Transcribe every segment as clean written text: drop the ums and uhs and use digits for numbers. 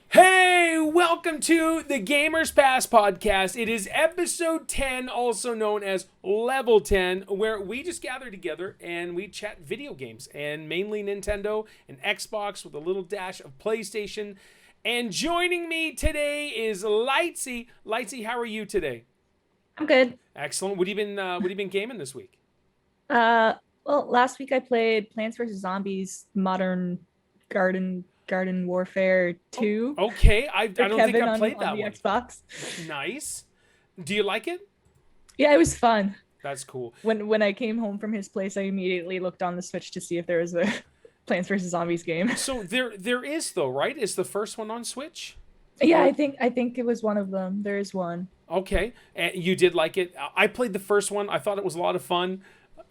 Hey, welcome to the Gamers Pass podcast. It is episode 10, also known as Level 10, where we just gather together and we chat video games, and mainly Nintendo and Xbox with a little dash of PlayStation. And joining me today is Lightsy. Lightsy, how are you today? I'm good. Excellent. What have you been gaming this week? Well, last week I played Plants vs. Zombies Modern Garden Warfare 2. Okay, I don't think I played that on the one. Xbox. Nice. Do you like it? Yeah, it was fun. That's cool. When I came home from his place, I immediately looked on the Switch to see if there was a Plants vs. Zombies game. So there is though, right? Is the first one on Switch? Yeah, I think it was one of them. There is one. Okay, and you did like it. I played the first one. I thought it was a lot of fun.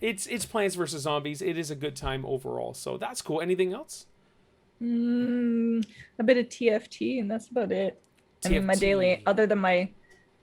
It's Plants vs. Zombies. It is a good time overall. So that's cool. Anything else? A bit of TFT, and that's about it. I mean, my daily, other than my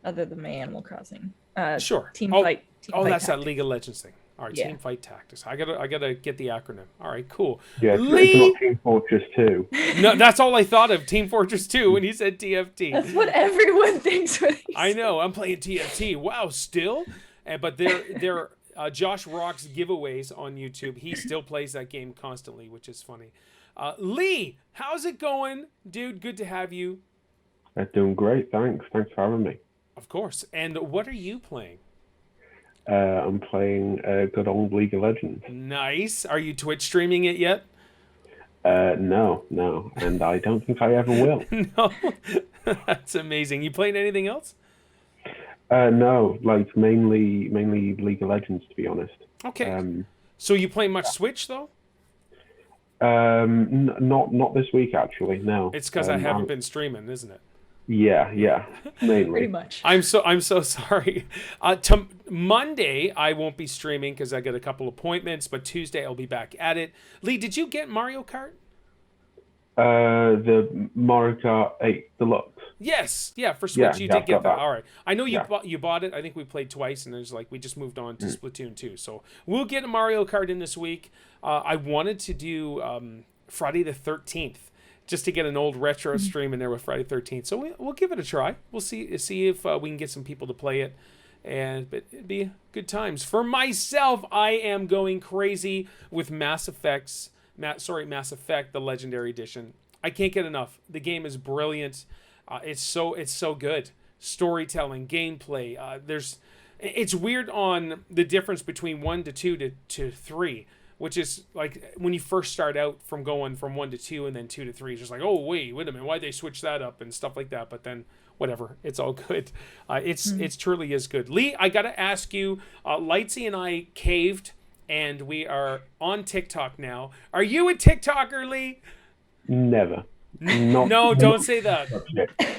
Animal Crossing. Sure. Team Fight. That's Tactics. that League of Legends thing. All right, yeah. Team Fight Tactics. I gotta get the acronym. All right, cool. Yeah, it's not Team Fortress 2. No, that's all I thought of. Team Fortress 2 when you said TFT. That's what everyone thinks when they I know. I'm playing TFT. Wow, still? But they're Josh Rock's giveaways on YouTube. He still plays that game constantly, which is funny. Lee, how's it going? Dude, good to have you. They're doing great, thanks. Thanks for having me. Of course. And what are you playing? I'm playing good old League of Legends. Nice. Are you Twitch streaming it yet? No. And I don't think I ever will. No. That's amazing. You playing anything else? No, like mainly League of Legends, to be honest. Okay. So you playing much Switch, though? Not this week, actually, no. It's because I haven't been streaming, isn't it? Yeah, mainly. Pretty much. I'm so sorry. Monday I won't be streaming because I got a couple appointments, but Tuesday I'll be back at it. Lee, did you get Mario Kart? The Mario Kart 8 Deluxe. Yes, yeah, for Switch you did get that. All right, I know you bought it. I think we played twice, and there's we just moved on to Splatoon 2. So we'll get a Mario Kart in this week. I wanted to do Friday the 13th. Just to get an old retro stream in there with Friday 13th. So we'll give it a try. We'll see if we can get some people to play it. But it'd be good times. For myself, I am going crazy with Mass Effect, the Legendary Edition. I can't get enough. The game is brilliant. It's so good. Storytelling, gameplay. It's weird on the difference between 1 to 2 to 3. Which is like when you first start out from going from 1 to 2 and then 2 to 3, it's just like, oh wait a minute, why'd they switch that up and stuff like that? But then whatever, it's all good. It's truly is good. Lee, I gotta ask you, Lightsy and I caved, and we are on TikTok now. Are you a TikToker, Lee? Never. No, don't say that.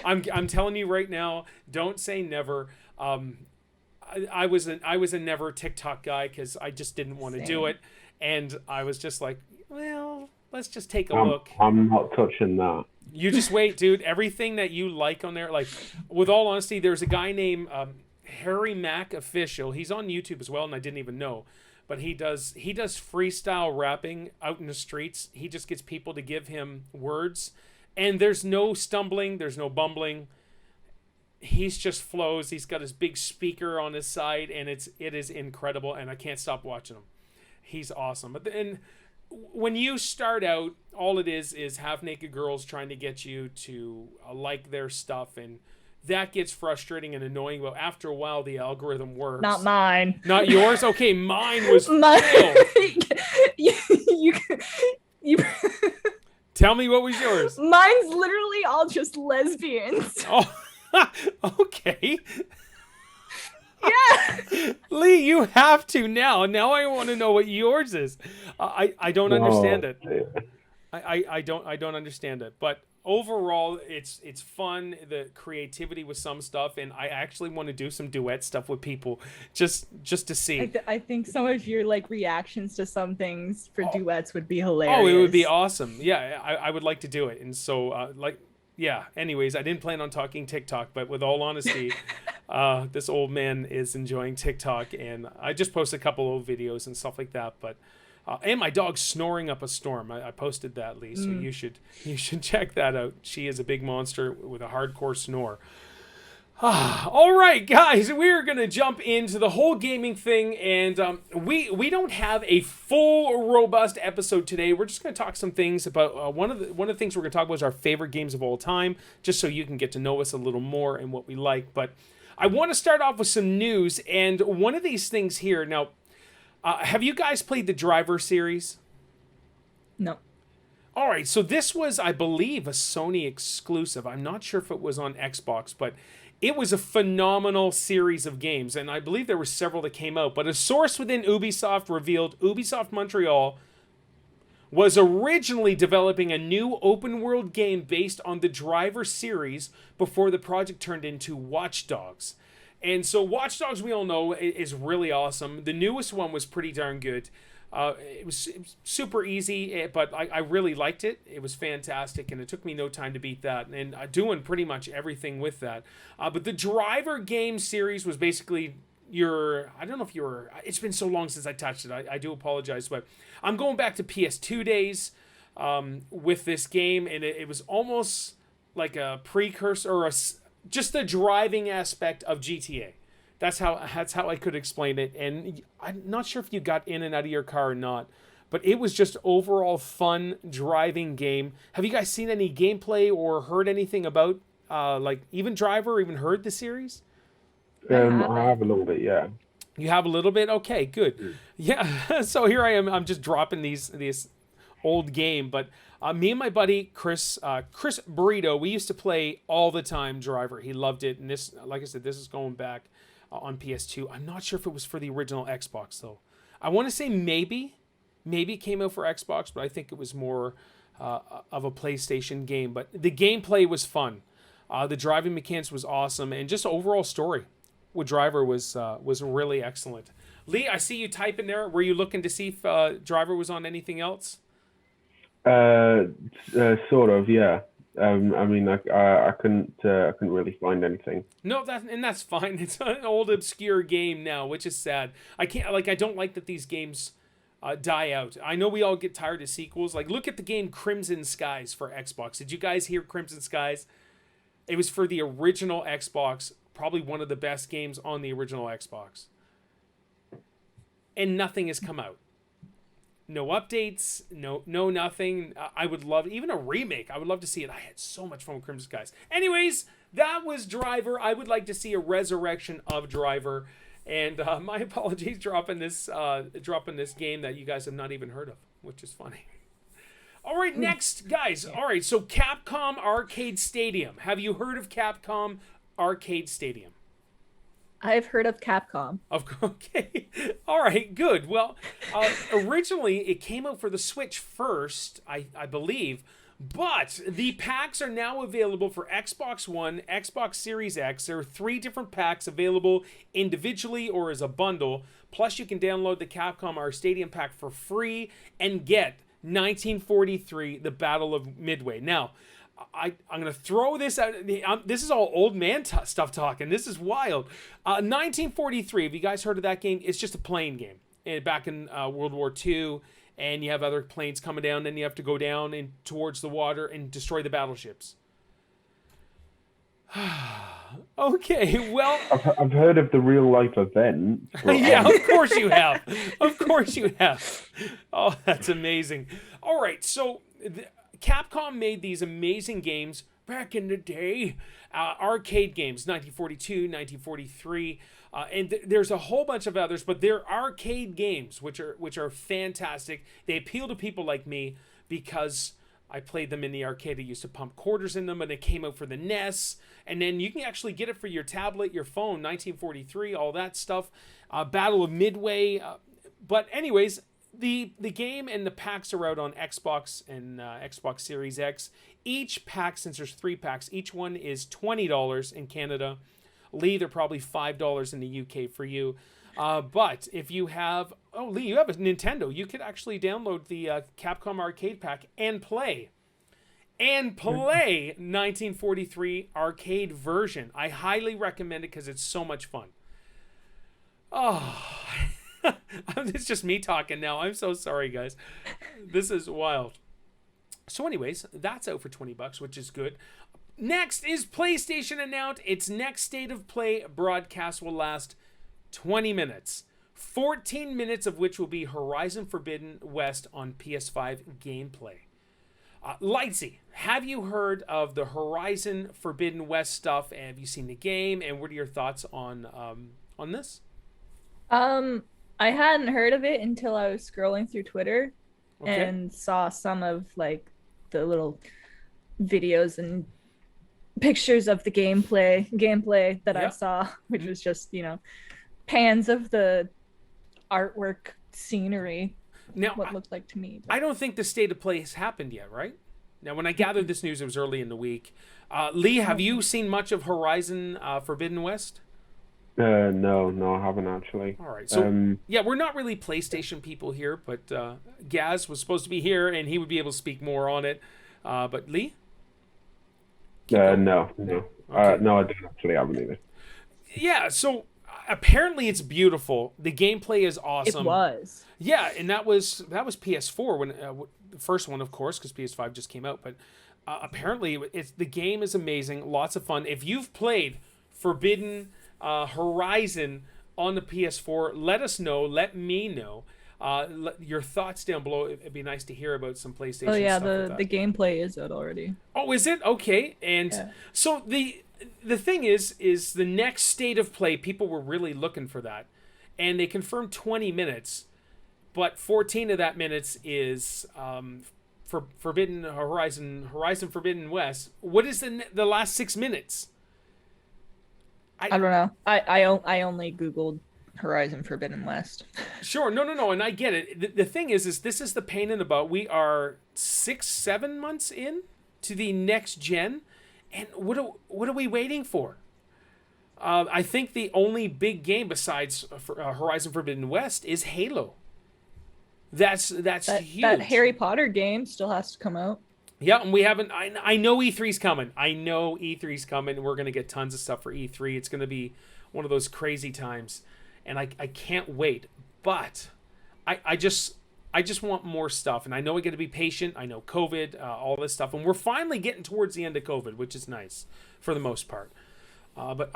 I'm telling you right now, don't say never. I was a never TikTok guy because I just didn't want to do it. And I was just like, well, let's just take a look. I'm not touching that. You just wait, dude. Everything that you like on there, like, with all honesty, there's a guy named Harry Mack Official. He's on YouTube as well, and I didn't even know. But he does freestyle rapping out in the streets. He just gets people to give him words. And there's no stumbling. There's no bumbling. He's just flows. He's got his big speaker on his side, and it is incredible, and I can't stop watching him. He's awesome. But then when you start out, all it is half-naked girls trying to get you to like their stuff, and that gets frustrating and annoying. But after a while, the algorithm works. Not mine. Not yours? Okay, mine was you Tell me what was yours. Mine's literally all just lesbians. Oh, okay. Yeah. Lee, you have to now. Now I want to know what yours is. I don't understand it. I don't understand it. But overall, it's fun. The creativity with some stuff, and I actually want to do some duet stuff with people just to see. I think some of your reactions to some things for duets would be hilarious. Oh, it would be awesome. Yeah, I would like to do it. And so yeah. Anyways, I didn't plan on talking TikTok, but with all honesty. This old man is enjoying TikTok, and I just posted a couple of videos and stuff like that. But and my dog's snoring up a storm. I posted that, Lee, so you should check that out. She is a big monster with a hardcore snore. All right, guys, we're gonna jump into the whole gaming thing, and we don't have a full robust episode today. We're just gonna talk some things about one of the things we're gonna talk about is our favorite games of all time, just so you can get to know us a little more and what we like. But I want to start off with some news, and one of these things here. Now, have you guys played the Driver series? No. All right, so this was, I believe, a Sony exclusive. I'm not sure if it was on Xbox, but it was a phenomenal series of games, and I believe there were several that came out. But a source within Ubisoft revealed Ubisoft Montreal was originally developing a new open-world game based on the Driver series before the project turned into Watch Dogs. And so Watch Dogs, we all know, is really awesome. The newest one was pretty darn good. It was super easy, but I really liked it. It was fantastic, and it took me no time to beat that, and doing pretty much everything with that. But the Driver game series was basically I don't know if it's been so long since I touched it. I do apologize, but I'm going back to PS2 days with this game, and it was almost like a precursor or just the driving aspect of GTA. That's how I could explain it, and I'm not sure if you got in and out of your car or not, but it was just overall fun driving game. Have you guys seen any gameplay or heard anything about like even Driver, or even heard the series? I have a little bit, yeah. You have a little bit? Okay, good. Yeah, so here I am. I'm just dropping these old game, but me and my buddy Chris Burrito, we used to play all the time Driver. He loved it, and this, like I said, this is going back on PS2. I'm not sure if it was for the original Xbox, though. I want to say maybe it came out for Xbox, but I think it was more of a PlayStation game. But the gameplay was fun. The driving mechanics was awesome, and just overall story with Driver was really excellent. Lee, I see you typing there. Were you looking to see if Driver was on anything else? Sort of, yeah. I mean, I couldn't really find anything. No, that's fine. It's an old obscure game now, which is sad. I don't like that these games die out. I know we all get tired of sequels. Like, look at the game Crimson Skies for Xbox. Did you guys hear Crimson Skies? It was for the original Xbox, probably one of the best games on the original Xbox. And nothing has come out. No updates, no nothing. I would love, even a remake, I would love to see it. I had so much fun with Crimson Skies. Anyways, that was Driver. I would like to see a resurrection of Driver. And my apologies dropping this game that you guys have not even heard of, which is funny. All right, next, guys. All right, so Capcom Arcade Stadium. Have you heard of Capcom Arcade Stadium? I've heard of Capcom. Okay. All right, good. Well, originally it came out for the Switch first, I believe, but the packs are now available for Xbox One, Xbox Series X. There are 3 different packs available individually or as a bundle. Plus, you can download the Capcom Arcade Stadium pack for free and get 1943, The Battle of Midway. Now, I'm going to throw this out. This is all old man stuff talking. This is wild. 1943, have you guys heard of that game? It's just a plane game. Back in World War II, and you have other planes coming down, then you have to go down and towards the water and destroy the battleships. Okay, well... I've heard of the real-life event. Yeah, of course you have. Of course you have. Oh, that's amazing. All right, so... Capcom made these amazing games back in the day, arcade games, 1942, 1943, and there's a whole bunch of others, but they're arcade games, which are fantastic. They appeal to people like me because I played them in the arcade. I used to pump quarters in them, and it came out for the NES, and then you can actually get it for your tablet, your phone, 1943, all that stuff. Battle of Midway, but anyways... The game and the packs are out on Xbox and Xbox Series X. Each pack, since there's 3 packs, each one is $20 in Canada. Lee, they're probably $5 in the UK for you. But if you have... Oh, Lee, you have a Nintendo. You could actually download the Capcom Arcade Pack and play. and play 1943 arcade version. I highly recommend it because it's so much fun. Oh, it's just me talking now. I'm so sorry, guys. This is wild. So anyways, that's out for $20, which is good. Next is PlayStation announced its next State of Play broadcast will last 20 minutes. 14 minutes of which will be Horizon Forbidden West on PS5 gameplay. Lightsy, have you heard of the Horizon Forbidden West stuff? Have you seen the game? And what are your thoughts on this? I hadn't heard of it until I was scrolling through Twitter and saw some of like the little videos and pictures of the gameplay that I saw, which was just, pans of the artwork, scenery. Now, what looked like to me. But I don't think the State of Play has happened yet, right? Now, when I gathered this news, it was early in the week. Lee, have you seen much of Horizon Forbidden West? No, I haven't actually. All right, so we're not really PlayStation people here, but Gaz was supposed to be here, and he would be able to speak more on it. But Lee? No. No, I don't actually have either. Yeah, so apparently it's beautiful. The gameplay is awesome. It was. Yeah, and that was PS4 when the first one, of course, because PS5 just came out. But apparently, the game is amazing, lots of fun. If you've played Forbidden Horizon on the PS4, let us know. Let me know your thoughts down below. It'd be nice to hear about some PlayStation. Oh yeah, stuff the gameplay is out already. Oh, is it? Okay, and so the thing is the next State of Play, people were really looking for that, and they confirmed 20 minutes, but 14 of that minutes is for Forbidden Horizon Forbidden West. What is the last 6 minutes? I don't know. I only Googled Horizon Forbidden West. Sure, no, and I get it. The thing is this is the pain in the butt. We are 6-7 months in to the next gen. And what are we waiting for? I think the only big game besides Horizon Forbidden West is Halo. That's huge. That Harry Potter game still has to come out. Yeah, and we haven't. I know E3's coming. We're gonna get tons of stuff for E3. It's gonna be one of those crazy times, and I can't wait. But I just want more stuff, and I know we got to be patient. I know COVID, all this stuff, and we're finally getting towards the end of COVID, which is nice for the most part. But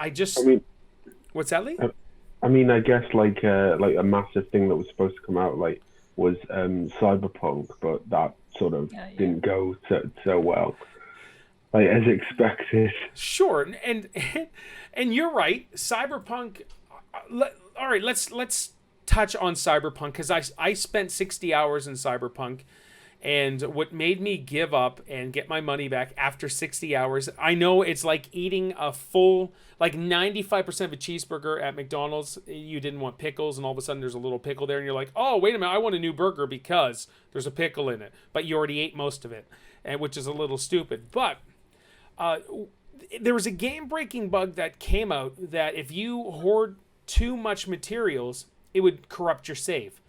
what's that, Lee? I guess like a massive thing that was supposed to come out was Cyberpunk, but that sort of didn't go so well, as expected. Sure, and you're right. Cyberpunk. All right, let's touch on Cyberpunk, because I spent 60 hours in Cyberpunk, and what made me give up and get my money back after 60 hours, I know it's like eating a full, 95% of a cheeseburger at McDonald's. You didn't want pickles, and all of a sudden there's a little pickle there, and you're like, oh, wait a minute, I want a new burger because there's a pickle in it, but you already ate most of it, and which is a little stupid. But there was a game-breaking bug that came out that if you hoard too much materials, it would corrupt your save.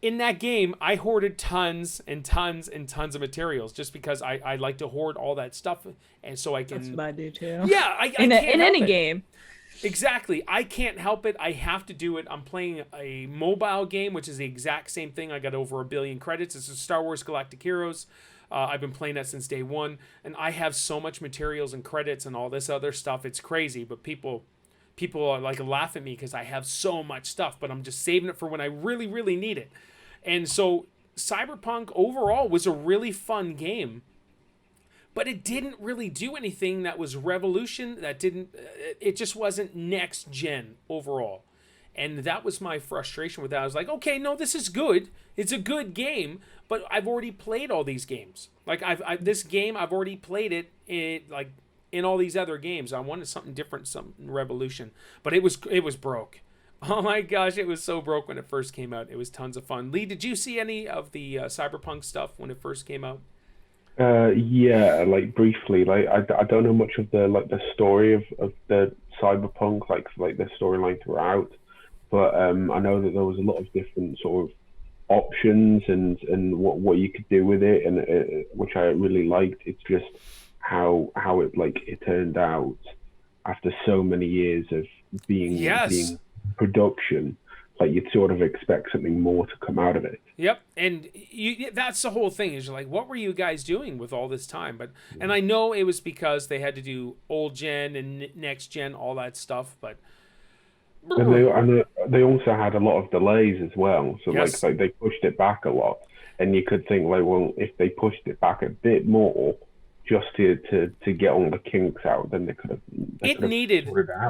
In that game, I hoarded tons and tons and tons of materials just because I like to hoard all that stuff, and so I can. That's what I do too. Yeah, in any game. Exactly, I can't help it. I have to do it. I'm playing a mobile game, which is the exact same thing. I got over 1 billion credits. It's a Star Wars Galactic Heroes. I've been playing that since day one, and I have so much materials and credits and all this other stuff. It's crazy, but people laugh at me because I have so much stuff, but I'm just saving it for when I really, really need it. And so Cyberpunk overall was a really fun game, but it didn't really do anything that was revolution. It just wasn't next gen overall. And that was my frustration with that. I was like, okay, no, this is good. It's a good game, but I've already played all these games. This game, I've already played it in all these other games. I wanted something different, something revolution, but it was broke. Oh my gosh, it was so broke when it first came out. It was tons of fun. Lee, did you see any of the Cyberpunk stuff when it first came out? Yeah, briefly. I don't know much of the story of the Cyberpunk, the storyline throughout, but I know that there was a lot of different sort of options and what you could do with it, and which I really liked. It's just how it turned out after so many years of being production. Like, you'd sort of expect something more to come out of it. Yep, and that's the whole thing. Is you're like, what were you guys doing with all this time? And I know it was because they had to do old gen and next gen, all that stuff. But and they also had a lot of delays as well. So like they pushed it back a lot, and you could think, like, well, if they pushed it back a bit more, just to get all the kinks out, then they could have.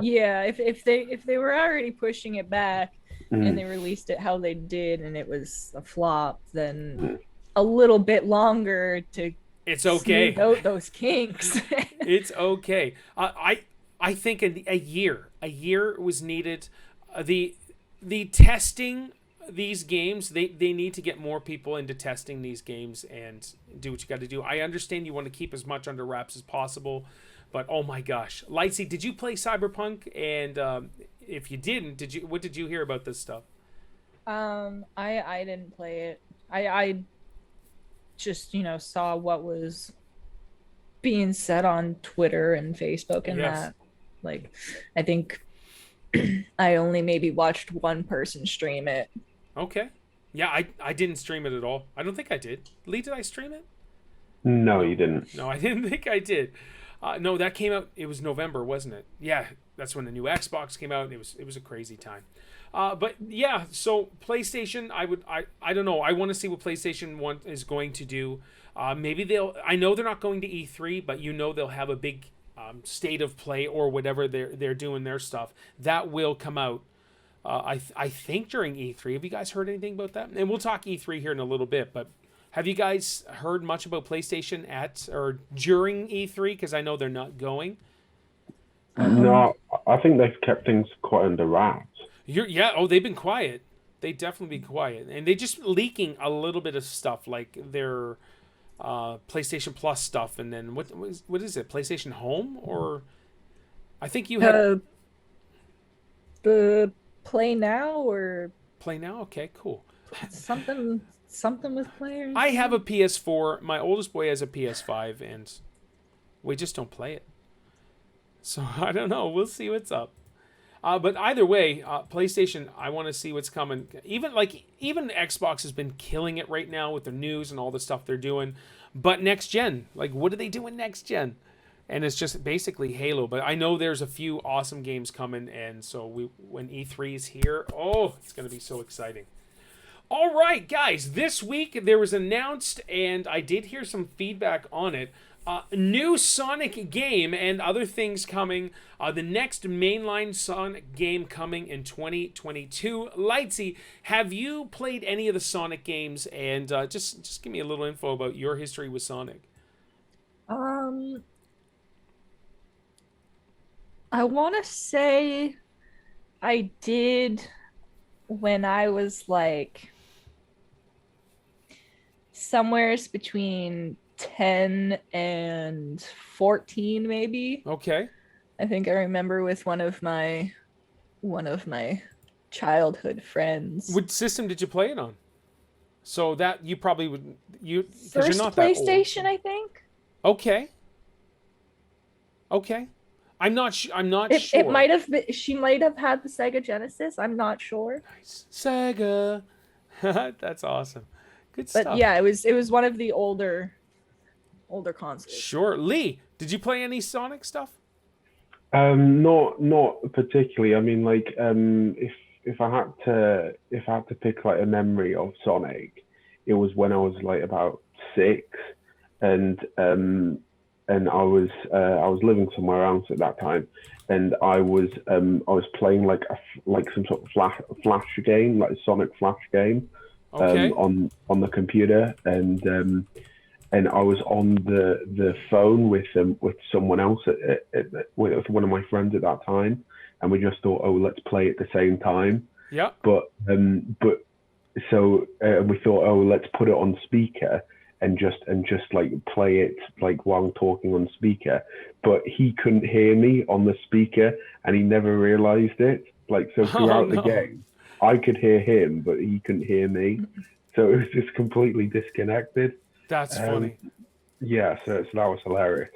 Yeah, if they were already pushing it back. And they released it how they did, and it was a flop, then a little bit longer to smooth out those kinks. It's okay. I think a year was needed. The testing these games, they need to get more people into testing these games and do what you got to do. I understand you want to keep as much under wraps as possible, but oh my gosh, Lightsy, did you play Cyberpunk? And if you didn't, what did you hear about this stuff? I didn't play it. I just, saw what was being said on Twitter and Facebook and that. Like, I think I only maybe watched one person stream it. Okay. Yeah, I didn't stream it at all. I don't think I did. Lee, did I stream it? No, you didn't. No, I didn't think I did. No, that came out, it was November, wasn't it? Yeah, that's when the new Xbox came out. It was a crazy time. But yeah, so PlayStation, I don't know. I want to see what PlayStation 1 is going to do. Maybe I know they're not going to E3, but they'll have a big state of play or whatever they're doing their stuff. That will come out, I think, during E3. Have you guys heard anything about that? And we'll talk E3 here in a little bit, but have you guys heard much about PlayStation at or during E3? Because I know they're not going. No, I think they've kept things quite under wraps. They've been quiet. They definitely been quiet, and they just leaking a little bit of stuff, like their PlayStation Plus stuff, and then what is it? PlayStation Home, or I think you have the Play Now or Play Now. Okay, cool. Something with players. I have a PS4. My oldest boy has a PS5, and we just don't play it. So I don't know. We'll see what's up. But either way, PlayStation, I want to see what's coming. Even Xbox has been killing it right now with their news and all the stuff they're doing. But next gen, like, what are they doing next gen? And it's just basically Halo. But I know there's a few awesome games coming, and so when E3 is here, it's going to be so exciting. All right, guys, this week there was announced, and I did hear some feedback on it, new Sonic game and other things coming. The next mainline Sonic game coming in 2022. Lightsy, have you played any of the Sonic games? And just give me a little info about your history with Sonic. I want to say I did when I was like somewhere between 10 and 14 maybe. Okay. I think I remember with one of my childhood friends. What system did you play it on? So that you probably would first you're not PlayStation, I think. Okay. I'm not sure. It might have been. She might have had the Sega Genesis. I'm not sure. Nice. Sega. That's awesome. Good stuff. But yeah, it was one of the older consoles. Sure. Lee, did you play any Sonic stuff? Not particularly. I mean, like, if I had to pick like a memory of Sonic, it was when I was like about 6, and I was living somewhere else at that time, and I was playing like some sort of flash game, like a Sonic Flash game, okay. on the computer, and I was on the phone with someone else with one of my friends at that time, and we just thought, let's play at the same time. Yeah. But so we thought, let's put it on speaker and just like play it like while talking on speaker. But he couldn't hear me on the speaker, and he never realized it. Like, so throughout the game, I could hear him, but he couldn't hear me. So it was just completely disconnected. That's funny. Yeah, so that was hilarious.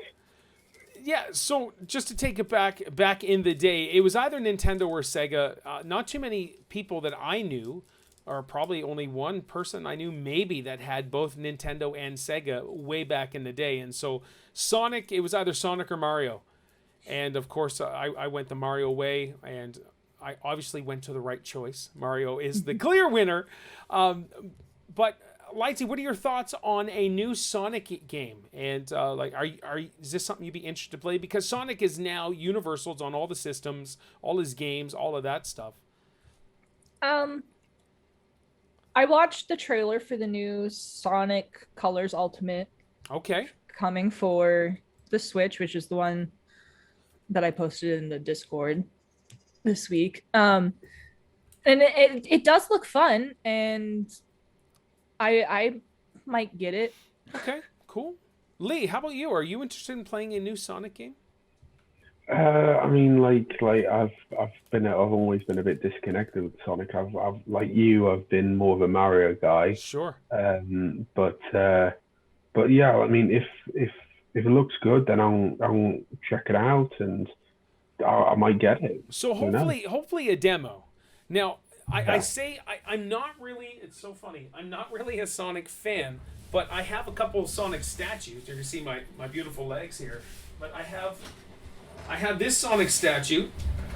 Yeah, so just to take it back in the day, it was either Nintendo or Sega. Not too many people that I knew, or probably only one person I knew maybe that had both Nintendo and Sega way back in the day. And so Sonic, it was either Sonic or Mario. And of course, I went the Mario way, and I obviously went to the right choice. Mario is the clear winner. But Lightsy, what are your thoughts on a new Sonic game? And is this something you'd be interested to play? Because Sonic is now universal. It's on all the systems, all his games, all of that stuff. I watched the trailer for the new Sonic Colors Ultimate. Okay. Coming for the Switch, which is the one that I posted in the Discord this week. And it does look fun, and I might get it. Okay, cool. Lee, how about you? Are you interested in playing a new Sonic game? I mean, I've always been a bit disconnected with Sonic. I've like you, I've been more of a Mario guy. Sure. But yeah, I mean, if it looks good, then I'll check it out, and I might get it. So hopefully a demo. Now, I'm not really, it's so funny, I'm not really a Sonic fan, but I have a couple of Sonic statues. You can see my beautiful legs here. But I have this Sonic statue,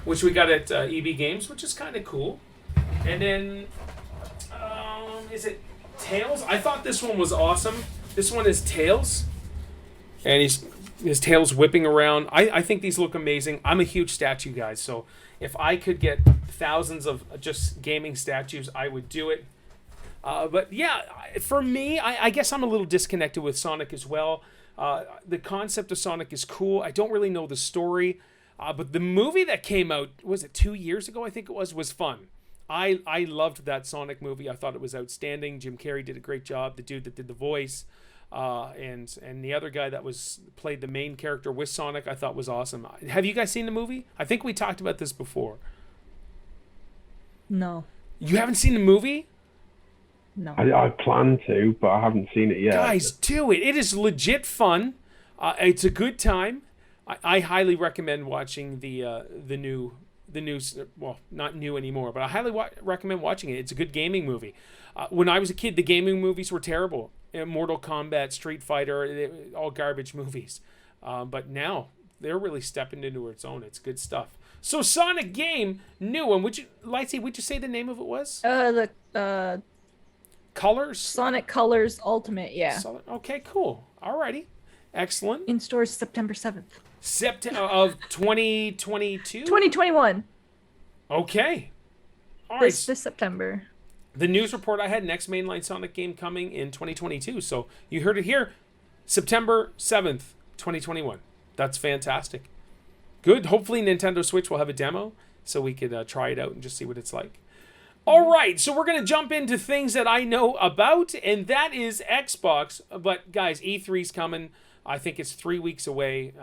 which we got at EB Games, which is kind of cool. And then, is it Tails? I thought this one was awesome. This one is Tails. And his tail's whipping around. I think these look amazing. I'm a huge statue guy, so if I could get thousands of just gaming statues, I would do it. But yeah, for me, I guess I'm a little disconnected with Sonic as well. The concept of Sonic is cool. I don't really know the story. But the movie that came out, was it 2 years ago? I think it was fun. I loved that Sonic movie. I thought it was outstanding. Jim Carrey did a great job. The dude that did the voice. And the other guy that played the main character with Sonic, I thought was awesome. Have you guys seen the movie? I think we talked about this before. No. You haven't seen the movie? No. I plan to, but I haven't seen it yet. Guys, do it. It is legit fun. It's a good time. I highly recommend watching the new, well, not new anymore, but I highly recommend watching it. It's a good gaming movie. When I was a kid, the gaming movies were terrible. Mortal Kombat, Street Fighter, all garbage movies. But now they're really stepping into its own. It's good stuff. So Sonic game, new one. Would you say the name of it was? The Colors? Sonic Colors Ultimate, yeah. Okay, cool. Alrighty. Excellent. In stores September 7th. September of 2022? 2021. Okay. All right. This September. The news report I had, next mainline Sonic game coming in 2022. So you heard it here. September 7th, 2021. That's fantastic. Good. Hopefully Nintendo Switch will have a demo so we could try it out and just see what it's like. All right, so we're going to jump into things that I know about, and that is Xbox. But guys, E3's coming. I think it's 3 weeks away.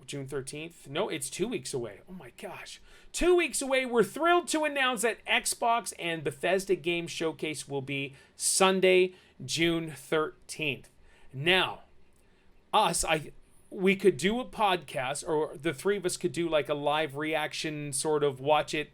June 13th. No, it's 2 weeks away. Oh my gosh. 2 weeks away. We're thrilled to announce that Xbox and Bethesda Game Showcase will be Sunday, June 13th. Now, we could do a podcast, or the three of us could do like a live reaction, sort of watch it.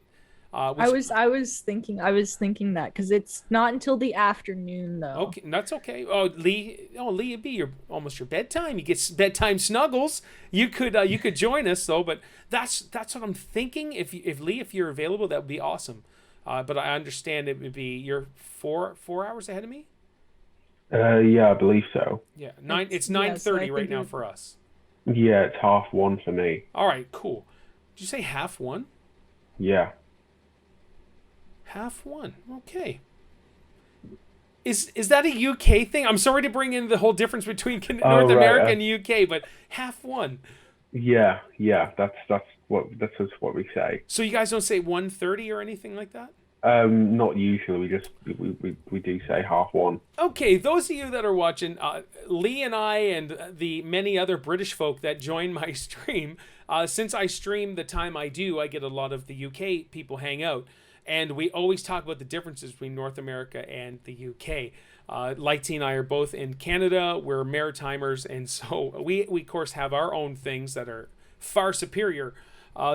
I was thinking that because it's not until the afternoon though. Okay, that's okay. Lee, it'd be almost your bedtime. You get bedtime snuggles. You could join us though, but that's what I'm thinking. If Lee, if you're available, that would be awesome. But I understand it would be you're 4 hours ahead of me. Yeah, I believe so. Yeah, it's 9:30 right now for us. Yeah, it's 1:30 for me. All right, cool. Did you say 1:30? Yeah. 1:30. Okay. Is that a UK thing? I'm sorry to bring in the whole difference between North America and UK, but 1:30. Yeah. That's what we say. So you guys don't say 1:30 or anything like that? Not usually. We do say 1:30. Okay, those of you that are watching, Lee and I and the many other British folk that join my stream, since I stream the time I do, I get a lot of the UK people hang out. And we always talk about the differences between North America and the UK. Lighty and I are both in Canada. We're Maritimers, and so we of course have our own things that are far superior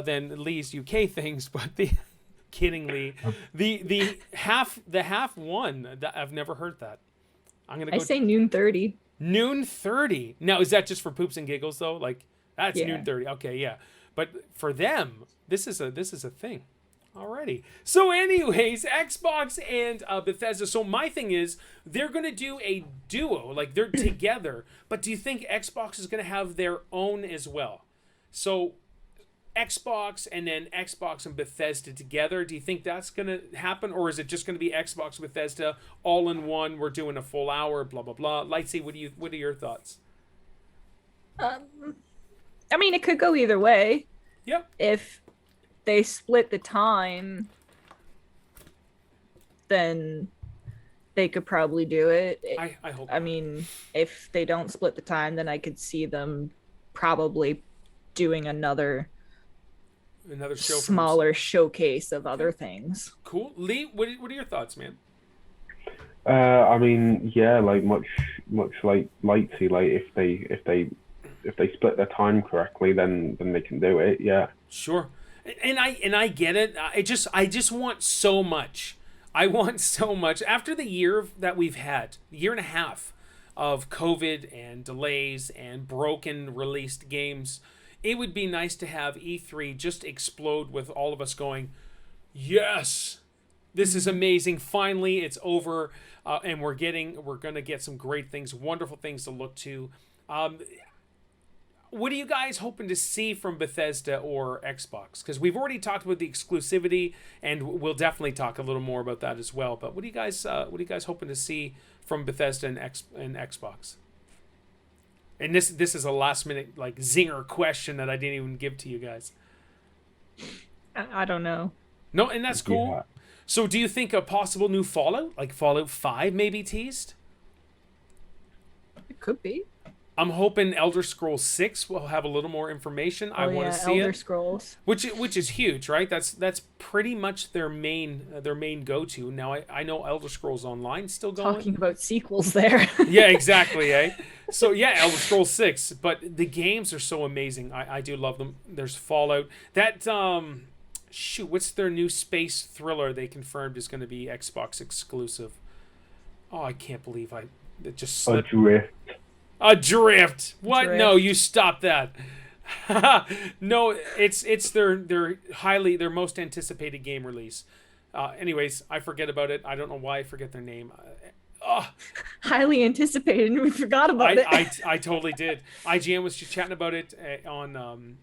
than Lee's UK things. But kiddingly, the half one. I've never heard that. I say noon 30. Noon 30. Now, is that just for poops and giggles though? Like that's noon 30. Okay, yeah. But for them, this is a thing. Alrighty. So anyways, Xbox and Bethesda. So my thing is, they're going to do a duo. Like, they're together. But do you think Xbox is going to have their own as well? So Xbox and then Xbox and Bethesda together. Do you think that's going to happen? Or is it just going to be Xbox, Bethesda, all in one? We're doing a full hour, blah, blah, blah. Lightsy, what are your thoughts? I mean, it could go either way. Yep. If they split the time, then they could probably do it. I hope. I mean, if they don't split the time, then I could see them probably doing another show, smaller showcase of other things. Cool. Lee, what are your thoughts, man? I mean, yeah, like much like Lightsy, like if they split their time correctly, then they can do it. Yeah. Sure. And I get it. I just want so much. I want so much. After the year that we've had, year and a half of COVID and delays and broken released games, it would be nice to have E3 just explode with all of us going, yes, this is amazing. Finally, it's over, and we're going to get some great things, wonderful things to look to. What are you guys hoping to see from Bethesda or Xbox? Because we've already talked about the exclusivity, and we'll definitely talk a little more about that as well. But what are you guys hoping to see from Bethesda and Xbox? And this is a last minute like zinger question that I didn't even give to you guys. I don't know. No, and that's cool. Yeah. So do you think a possible new Fallout, like Fallout 5, may be teased? It could be. I'm hoping Elder Scrolls 6 will have a little more information. I want to see Elder it. Scrolls. Which is huge, right? That's pretty much their main go-to. Now I know Elder Scrolls Online still going. Talking about sequels there. Yeah, exactly, eh? So yeah, Elder Scrolls 6, but the games are so amazing. I do love them. There's Fallout. That what's their new space thriller they confirmed is going to be Xbox exclusive? Oh, I can't believe it just slipped. Adrift. What? Drift. No, you stop that. No, it's their most anticipated game release. Anyways, I forget about it. I don't know why I forget their name. Highly anticipated, and we forgot about it. I totally did. IGN was just chatting about it on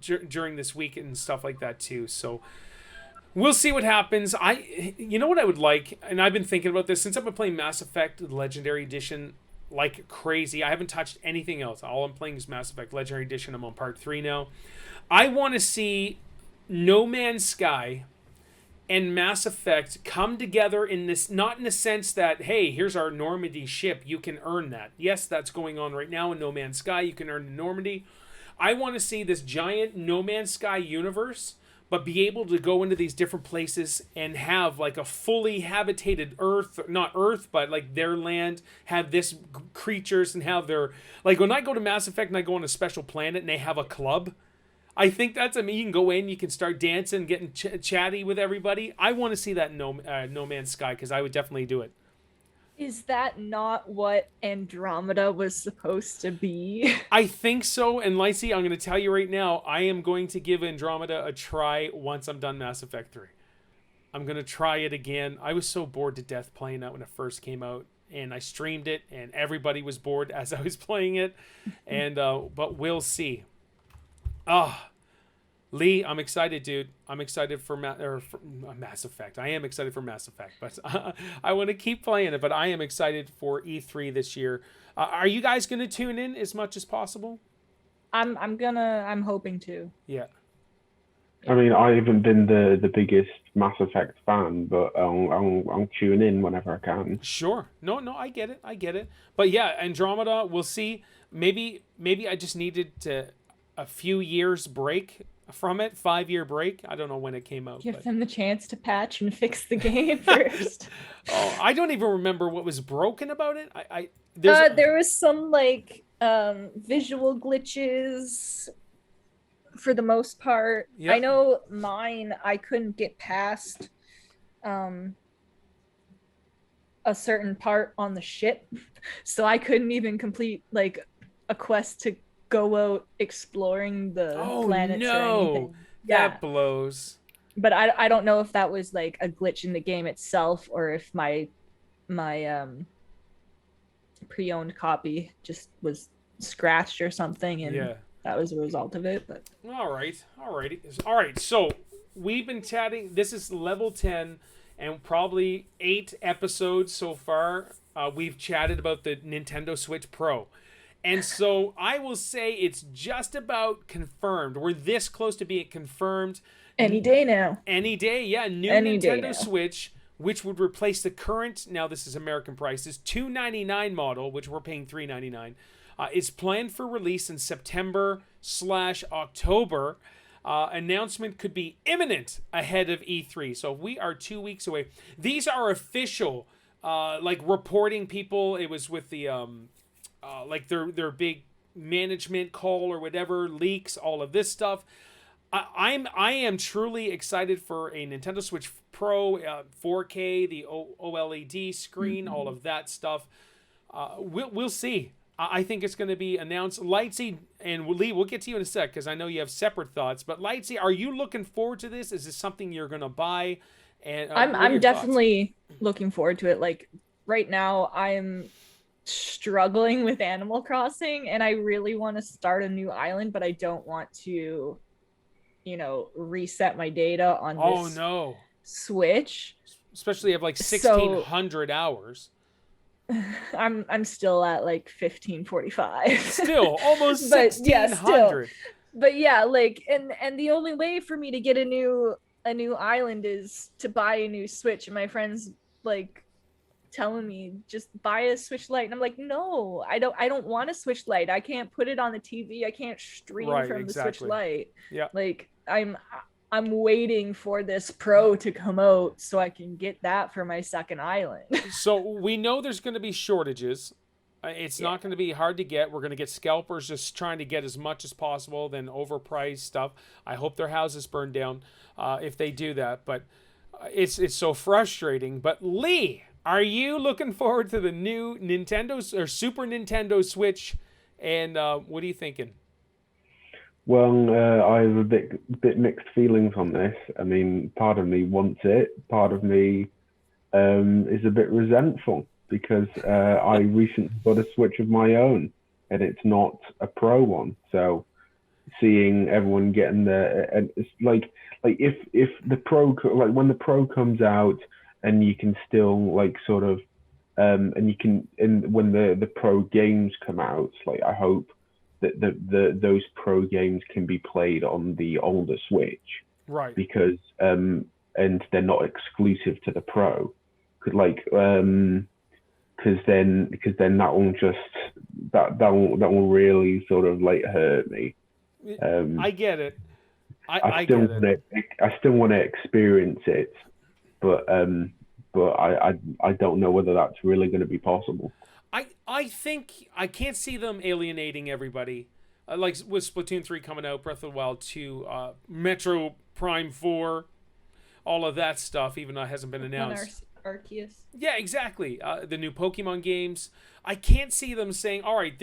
during this week and stuff like that too. So we'll see what happens. You know what I would like, and I've been thinking about this since I've been playing Mass Effect Legendary Edition like crazy. I haven't touched anything else. All I'm playing is Mass Effect Legendary Edition. I'm on part 3 now. I want to see No Man's Sky and Mass Effect come together in this, not in the sense that, hey, here's our Normandy ship, you can earn that. Yes, that's going on right now in No Man's Sky. You can earn Normandy. I want to see this giant No Man's Sky universe, but be able to go into these different places and have like a fully habitated Earth, not Earth, but like their land, have this creatures and have their, like when I go to Mass Effect and I go on a special planet and they have a club, I think that's, I mean, you can go in, you can start dancing, getting chatty with everybody. I want to see that in No Man's Sky because I would definitely do it. Is that not what Andromeda was supposed to be? I think so. And Lacey, I'm going to tell you right now, I am going to give Andromeda a try once I'm done Mass Effect 3. I'm going to try it again. I was so bored to death playing that when it first came out. And I streamed it, and everybody was bored as I was playing it. And but we'll see. Lee, I'm excited, dude. I'm excited for Mass Effect. I am excited for Mass Effect, but I want to keep playing it. But I am excited for E3 this year. Are you guys going to tune in as much as possible? I'm hoping to. Yeah. I mean, I haven't been the biggest Mass Effect fan, but I'll tune in whenever I can. Sure. No, I get it. But yeah, Andromeda, we'll see. Maybe I just needed a few years break from it. 5-year break. I don't know when it came out. Give them the chance to patch and fix the game first. I don't even remember what was broken about it. There was some like visual glitches for the most part. Yep. I know mine, I couldn't get past a certain part on the ship, so I couldn't even complete like a quest to go out exploring the planets or anything. That blows. But I don't know if that was like a glitch in the game itself, or if my pre-owned copy just was scratched or something, and that was a result of it. But all right. So we've been chatting. This is level 10, and probably 8 episodes so far. We've chatted about the Nintendo Switch Pro. And so I will say it's just about confirmed. We're this close to being confirmed. Any day now. Any day, yeah. New Nintendo Switch, which would replace the current, now this is American prices, $299 model, which we're paying $399. Is planned for release in September/October. Announcement could be imminent ahead of E3. So we are 2 weeks away. These are official, like reporting people. It was with the... like their big management call or whatever, leaks, all of this stuff. I am truly excited for a Nintendo Switch Pro, 4K, the OLED screen, all of that stuff. We'll see. I think it's going to be announced. Lightsy, and Lee, we'll get to you in a sec because I know you have separate thoughts. But Lightsy, are you looking forward to this? Is this something you're going to buy? And I'm definitely looking forward to it. Like right now, I'm struggling with Animal Crossing, and I really want to start a new island, but I don't want to, reset my data on this Switch. Especially have like 1,600 hours. I'm still at like 1545. Still almost 1,600. But yeah, like and the only way for me to get a new island is to buy a new Switch, and my friends like telling me just buy a Switch Lite, and I'm like, no, I don't want a Switch Lite. I can't put it on the TV. I can't stream from the Switch Lite. Yeah, like I'm waiting for this Pro to come out so I can get that for my second island. So we know there's going to be shortages. It's not going to be hard to get. We're going to get scalpers just trying to get as much as possible, then overpriced stuff. I hope their houses burn down if they do that. But it's so frustrating. But Lee, are you looking forward to the new Nintendo or Super Nintendo Switch? And what are you thinking? Well, I have a bit mixed feelings on this. I mean, part of me wants it. Part of me is a bit resentful because I recently got a Switch of my own, and it's not a Pro one. So seeing everyone getting and it's like if the Pro, like when the Pro comes out, and you can still like sort of and you can, and when the Pro games come out, like I hope that those Pro games can be played on the older Switch, right? Because and they're not exclusive to the Pro, because then that will just that will really sort of like hurt me. I get it. I still want to experience it, but I don't know whether that's really going to be possible. I think I can't see them alienating everybody. Like with Splatoon 3 coming out, Breath of the Wild 2, Metro Prime 4, all of that stuff, even though it hasn't been announced. Arceus. Yeah, exactly. The new Pokemon games. I can't see them saying, all right,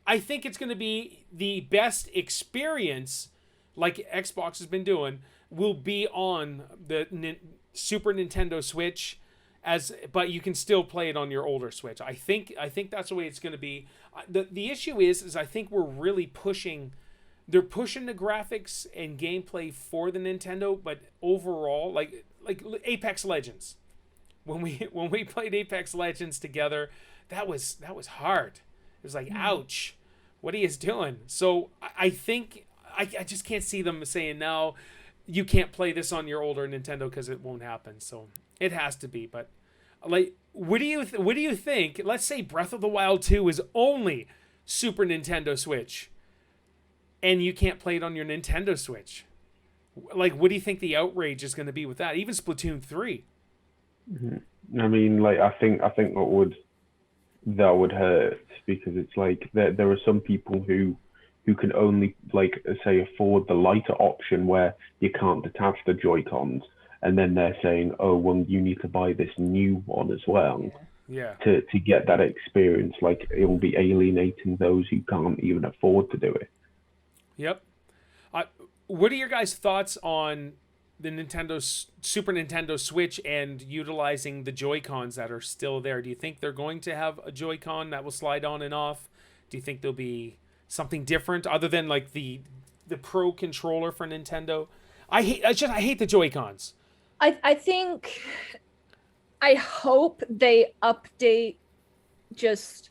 I think it's going to be the best experience, like Xbox has been doing, will be on the Super Nintendo Switch, but you can still play it on your older Switch. I think that's the way it's going to be. The issue is I think we're really they're pushing the graphics and gameplay for the Nintendo, but overall, like Apex Legends. When we played Apex Legends together, that was hard. It was like, ouch, what are you doing? So I think I just can't see them saying, no, you can't play this on your older Nintendo, because it won't happen. So it has to be. But like, what do you think? Let's say Breath of the Wild 2 is only Super Nintendo Switch, and you can't play it on your Nintendo Switch. Like, what do you think the outrage is going to be with that? Even Splatoon 3. I mean, like, I think that would hurt, because it's like there are some people who can only, like, say, afford the lighter option where you can't detach the Joy-Cons, and then they're saying, oh, well, you need to buy this new one as well. Yeah. To get that experience. Like, it will be alienating those who can't even afford to do it. Yep. What are your guys' thoughts on the Super Nintendo Switch and utilizing the Joy-Cons that are still there? Do you think they're going to have a Joy-Con that will slide on and off? Do you think there'll be something different other than like the Pro controller for Nintendo? I hate the Joy-Cons. I hope they update just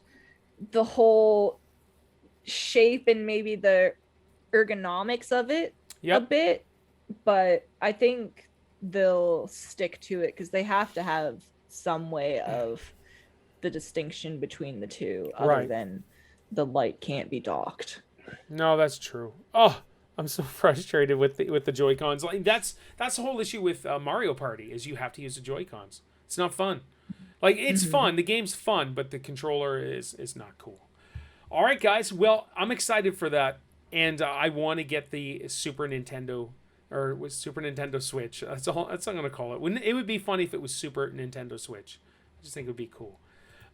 the whole shape and maybe the ergonomics of it a bit, but I think they'll stick to it because they have to have some way of the distinction between the two, other than the light can't be docked. No, that's true. Oh, I'm so frustrated with the Joy-Cons. Like, that's the whole issue with Mario Party, is you have to use the Joy-Cons. It's not fun. Like, it's fun. The game's fun, but the controller is not cool. All right, guys. Well, I'm excited for that, and I want to get the Super Nintendo Switch. That's all I'm going to call it. It would be funny if it was Super Nintendo Switch. I just think it would be cool.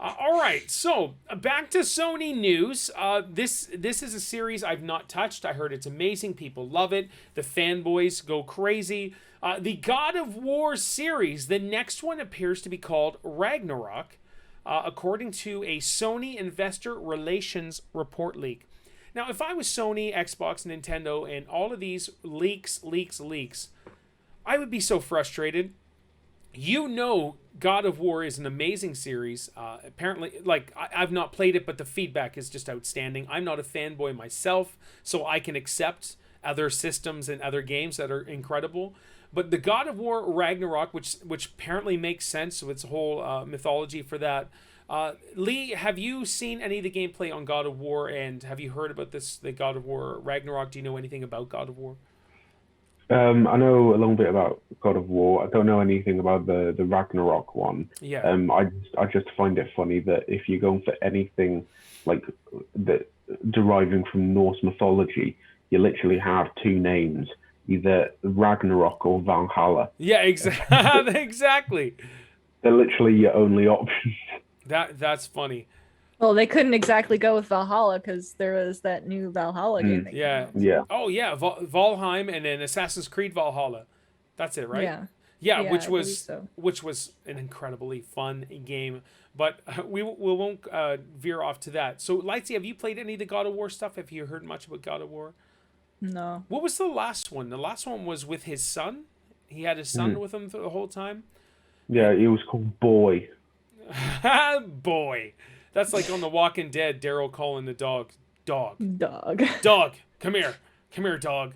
All right, so back to Sony news. This is a series I've not touched. I heard it's amazing. People love it. The fanboys go crazy. The God of War series, the next one appears to be called Ragnarok, according to a Sony Investor Relations report leak. Now, if I was Sony, Xbox, Nintendo, and all of these leaks, I would be so frustrated. You know, God of War is an amazing series. Apparently, like, I've not played it, but the feedback is just outstanding. I'm not a fanboy myself, so I can accept other systems and other games that are incredible. But the God of War Ragnarok, which apparently makes sense with its whole mythology for that. Lee, have you seen any of the gameplay on God of War, and have you heard about the God of War Ragnarok? Do you know anything about God of War? I know a little bit about God of War. I don't know anything about the Ragnarok one. Yeah. I just find it funny that if you're going for anything like that deriving from Norse mythology, you literally have two names, either Ragnarok or Valhalla. Yeah, exactly. They're literally your only options. That's funny. Well, they couldn't exactly go with Valhalla because there was that new Valhalla game. Yeah. Oh yeah, Valheim, and then Assassin's Creed Valhalla. That's it, right? Yeah, which was an incredibly fun game. But we won't veer off to that. So, Lightsy, have you played any of the God of War stuff? Have you heard much about God of War? No. What was the last one? The last one was with his son. He had his son with him the whole time. Yeah, it was called Boy. Boy. That's like on The Walking Dead, Daryl calling the dog. Dog. Come here, dog.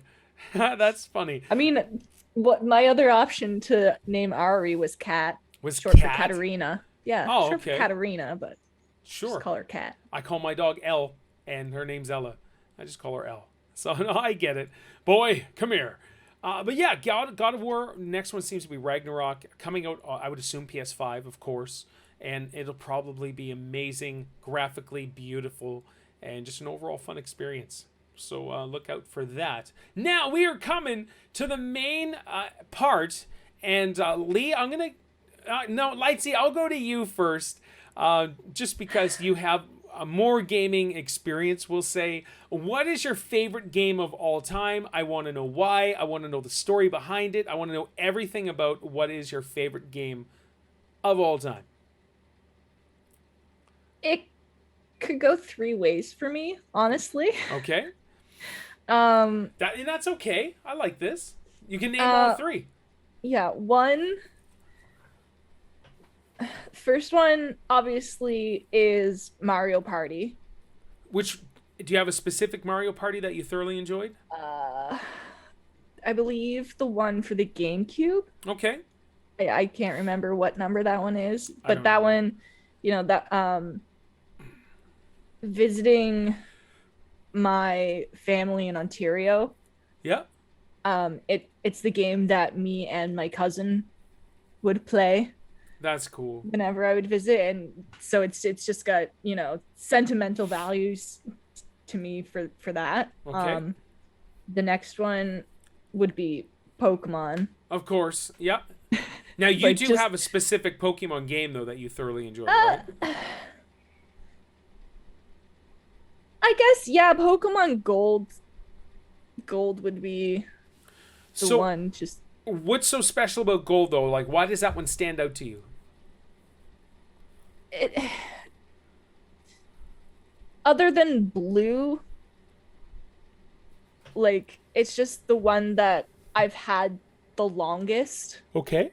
That's funny. I mean, what my other option to name Ari was Cat. Was short Cat? For Katarina. Yeah. Oh, short okay. For Katarina, but sure. Just call her Cat. I call my dog Elle, and her name's Ella. I just call her Elle. So no, I get it. Boy, come here. But yeah, God of War. Next one seems to be Ragnarok, coming out. I would assume PS5, of course. And it'll probably be amazing, graphically beautiful, and just an overall fun experience. So look out for that. Now we are coming to the main part, and Lee, I'm gonna no, Lightsy, I'll go to you first, just because you have a more gaming experience. We'll say, what is your favorite game of all time? I want to know why. I want to know the story behind it. I want to know everything about what is your favorite game of all time. It could go three ways for me, honestly. Okay. That's okay. I like this. You can name all three. Yeah, first one obviously is Mario Party. Which, do you have a specific Mario Party that you thoroughly enjoyed? I believe the one for the GameCube. Okay. I can't remember what number that one is, but that one, you know, that visiting my family in Ontario. Yeah. It's the game that me and my cousin would play. That's cool. Whenever I would visit, and so it's just got, you know, sentimental values to me for that. Okay. The next one would be Pokemon. Of course. Yep. Now you do have a specific Pokemon game though that you thoroughly enjoy, right? I guess, yeah, Pokemon Gold. Gold would be the one. Just what's so special about Gold though? Like, why does that one stand out to you? Other than Blue, like, it's just the one that I've had the longest. Okay.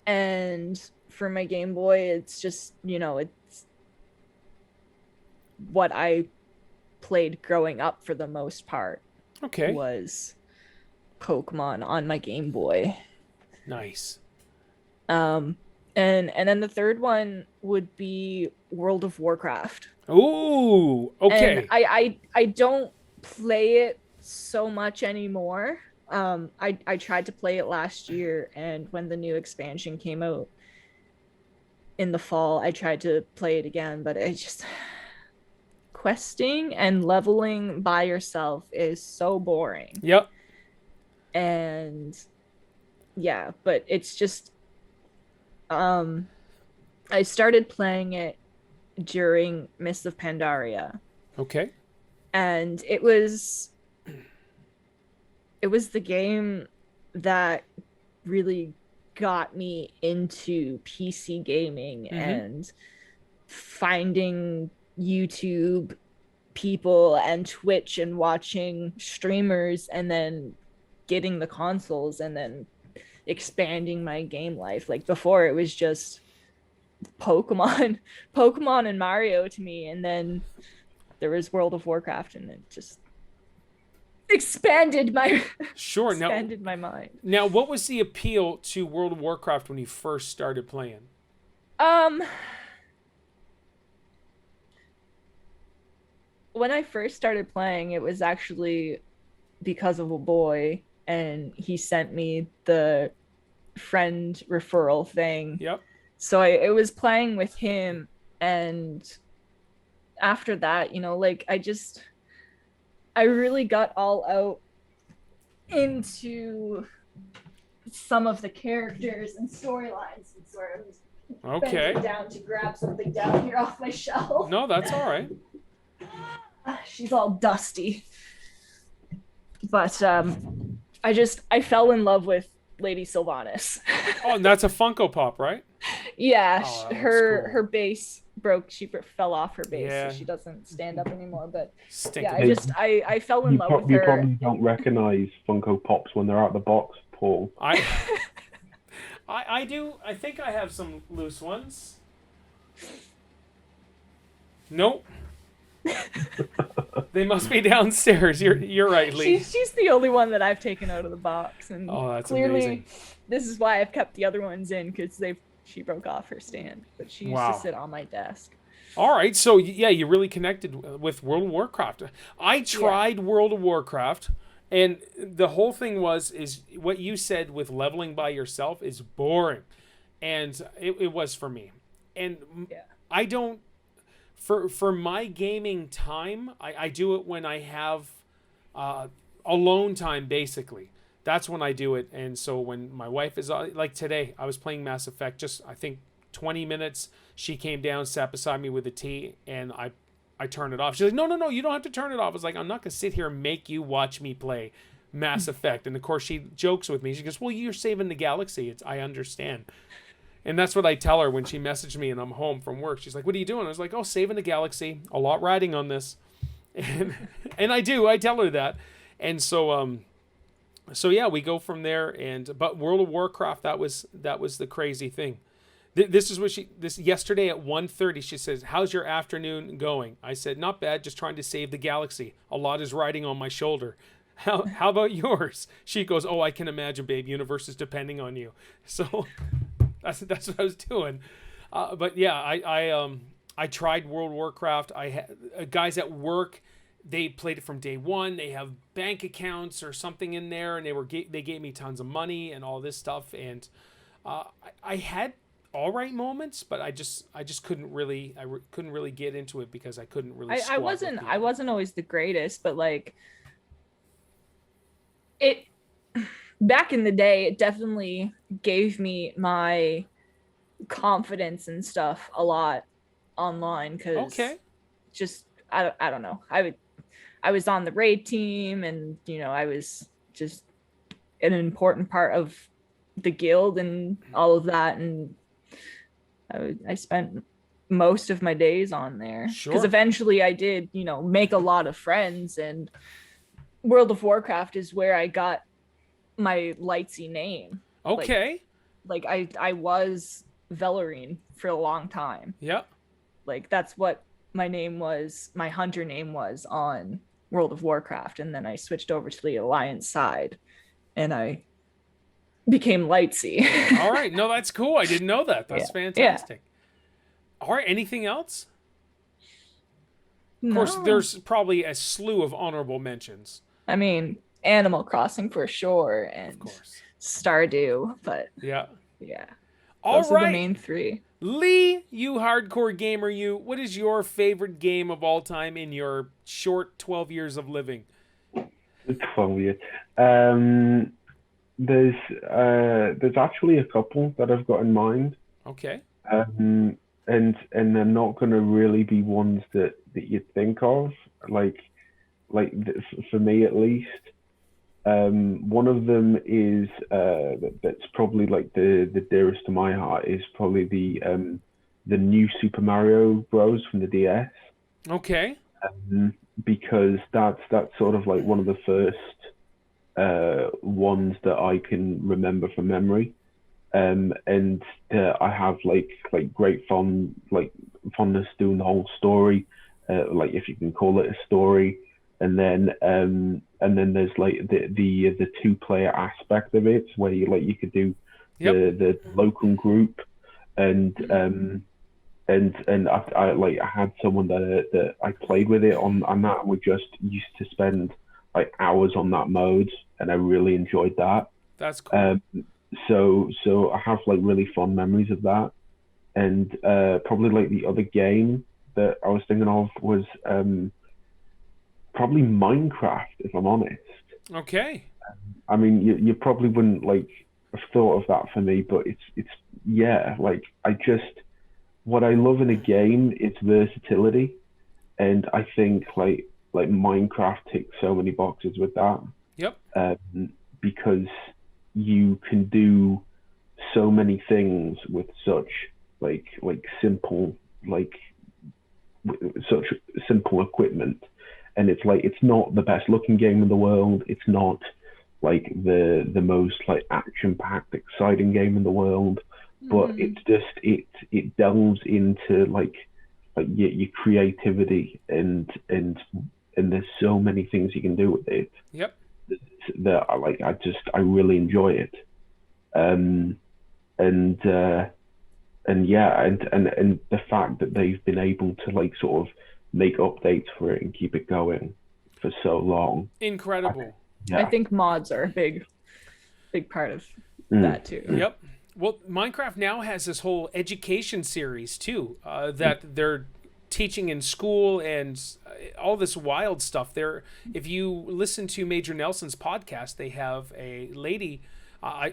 And for my Game Boy, it's just, you know, it's what I played growing up for the most part. Okay. Was Pokemon on my Game Boy. Nice. And then the third one would be World of Warcraft. Ooh, okay. And I don't play it so much anymore. I tried to play it last year, and when the new expansion came out in the fall, I tried to play it again, but it just, questing and leveling by yourself is so boring. Yep. And yeah, but it's just, I started playing it during Mists of Pandaria. Okay. And it was the game that really got me into PC gaming and finding YouTube people and Twitch and watching streamers, and then getting the consoles and then expanding my game life. Like, before, it was just Pokemon and Mario to me, and then there was World of Warcraft, and it just expanded my my mind. Now, what was the appeal to World of Warcraft when you first started playing? When I first started playing, it was actually because of a boy, and he sent me the friend referral thing. Yep. So I was playing with him, and after that, you know, like, I really got all out into some of the characters and storylines, and sort of bending down to grab something down here off my shelf. No, that's all right. She's all dusty. But I fell in love with Lady Sylvanas. Oh, and that's a Funko Pop, right? Yeah, her base broke. She fell off her base, so she doesn't stand up anymore. But yeah, I fell in love with her. You probably don't recognize Funko Pops when they're out of the box, Paul. I do. I think I have some loose ones. Nope. They must be downstairs. You're right, Lee. She's the only one that I've taken out of the box, and that's clearly amazing. This is why I've kept the other ones in, because she broke off her stand, but she used to sit on my desk. All right, so yeah, you really connected with World of Warcraft. I tried World of Warcraft, and the whole thing is what you said with leveling by yourself is boring, and it was for me. And I don't. For my gaming time, I do it when I have alone time, basically. That's when I do it. And so when my wife is, like today, I was playing Mass Effect, just, I think, 20 minutes. She came down, sat beside me with a tea, and I turned it off. She's like, no, you don't have to turn it off. I was like, I'm not going to sit here and make you watch me play Mass Effect. And, of course, she jokes with me. She goes, well, you're saving the galaxy. I understand. And that's what I tell her when she messaged me and I'm home from work. She's like, what are you doing? I was like, oh, saving the galaxy. A lot riding on this. And I do. I tell her that. And so yeah, we go from there. But World of Warcraft, that was the crazy thing. This is what yesterday at 1:30, she says, how's your afternoon going? I said, not bad. Just trying to save the galaxy. A lot is riding on my shoulder. How about yours? She goes, oh, I can imagine, babe. Universe is depending on you. So... That's what I was doing, but yeah, I tried World of Warcraft. I had guys at work they played it from day one. They have bank accounts or something in there, and they gave me tons of money and all this stuff. And I had all right moments, but I just couldn't really couldn't really get into it because I couldn't really. I wasn't always the greatest, but like it back in the day, it definitely gave me my confidence and stuff a lot online because just I don't know, I was on the raid team, and you know, I was just an important part of the guild and all of that, and I spent most of my days on there because eventually I did, you know, make a lot of friends, and World of Warcraft is where I got my Lightsy name. Okay. Like I was Velarine for a long time. Yeah. Like that's what my name was, my hunter name was on World of Warcraft, and then I switched over to the Alliance side, and I became Lightsy. All right. No, that's cool. I didn't know that. That's fantastic. Yeah. All right. Anything else? Of course, there's probably a slew of honorable mentions. I mean, Animal Crossing for sure, and of course Stardew, but yeah. Those are the main three. Lee, you hardcore gamer, what is your favorite game of all time in your short 12 years of living? 12 years. There's actually a couple that I've got in mind. Okay. And they're not going to really be ones that you'd think of, like for me at least. One of them is that's probably like the dearest to my heart is probably the new Super Mario Bros. From the DS. Okay. Because that's sort of like one of the first ones that I can remember from memory. And I have like great fondness doing the whole story, like if you can call it a story. And then there's like the 2-player aspect of it, where you could do the local group, and I had someone that I played with it on that, and we just used to spend like hours on that mode, and I really enjoyed that. That's cool. So I have like really fond memories of that, and probably like the other game that I was thinking of was probably Minecraft, if I'm honest. Okay. I mean, you probably wouldn't like have thought of that for me, but it's like what I love in a game is versatility, and I think like Minecraft ticks so many boxes with that. Yep. Because you can do so many things with such simple equipment. And it's like, it's not the best looking game in the world. It's not like the most like action packed, exciting game in the world, but it's just, it delves into like your creativity, and there's so many things you can do with it. Yep. That I really enjoy it. And the fact that they've been able to like sort of make updates for it and keep it going for so long. Incredible. I think mods are a big part of that too. Yep. Well, Minecraft now has this whole education series too, that they're teaching in school, and all this wild stuff there. If you listen to Major Nelson's podcast, they have a lady, I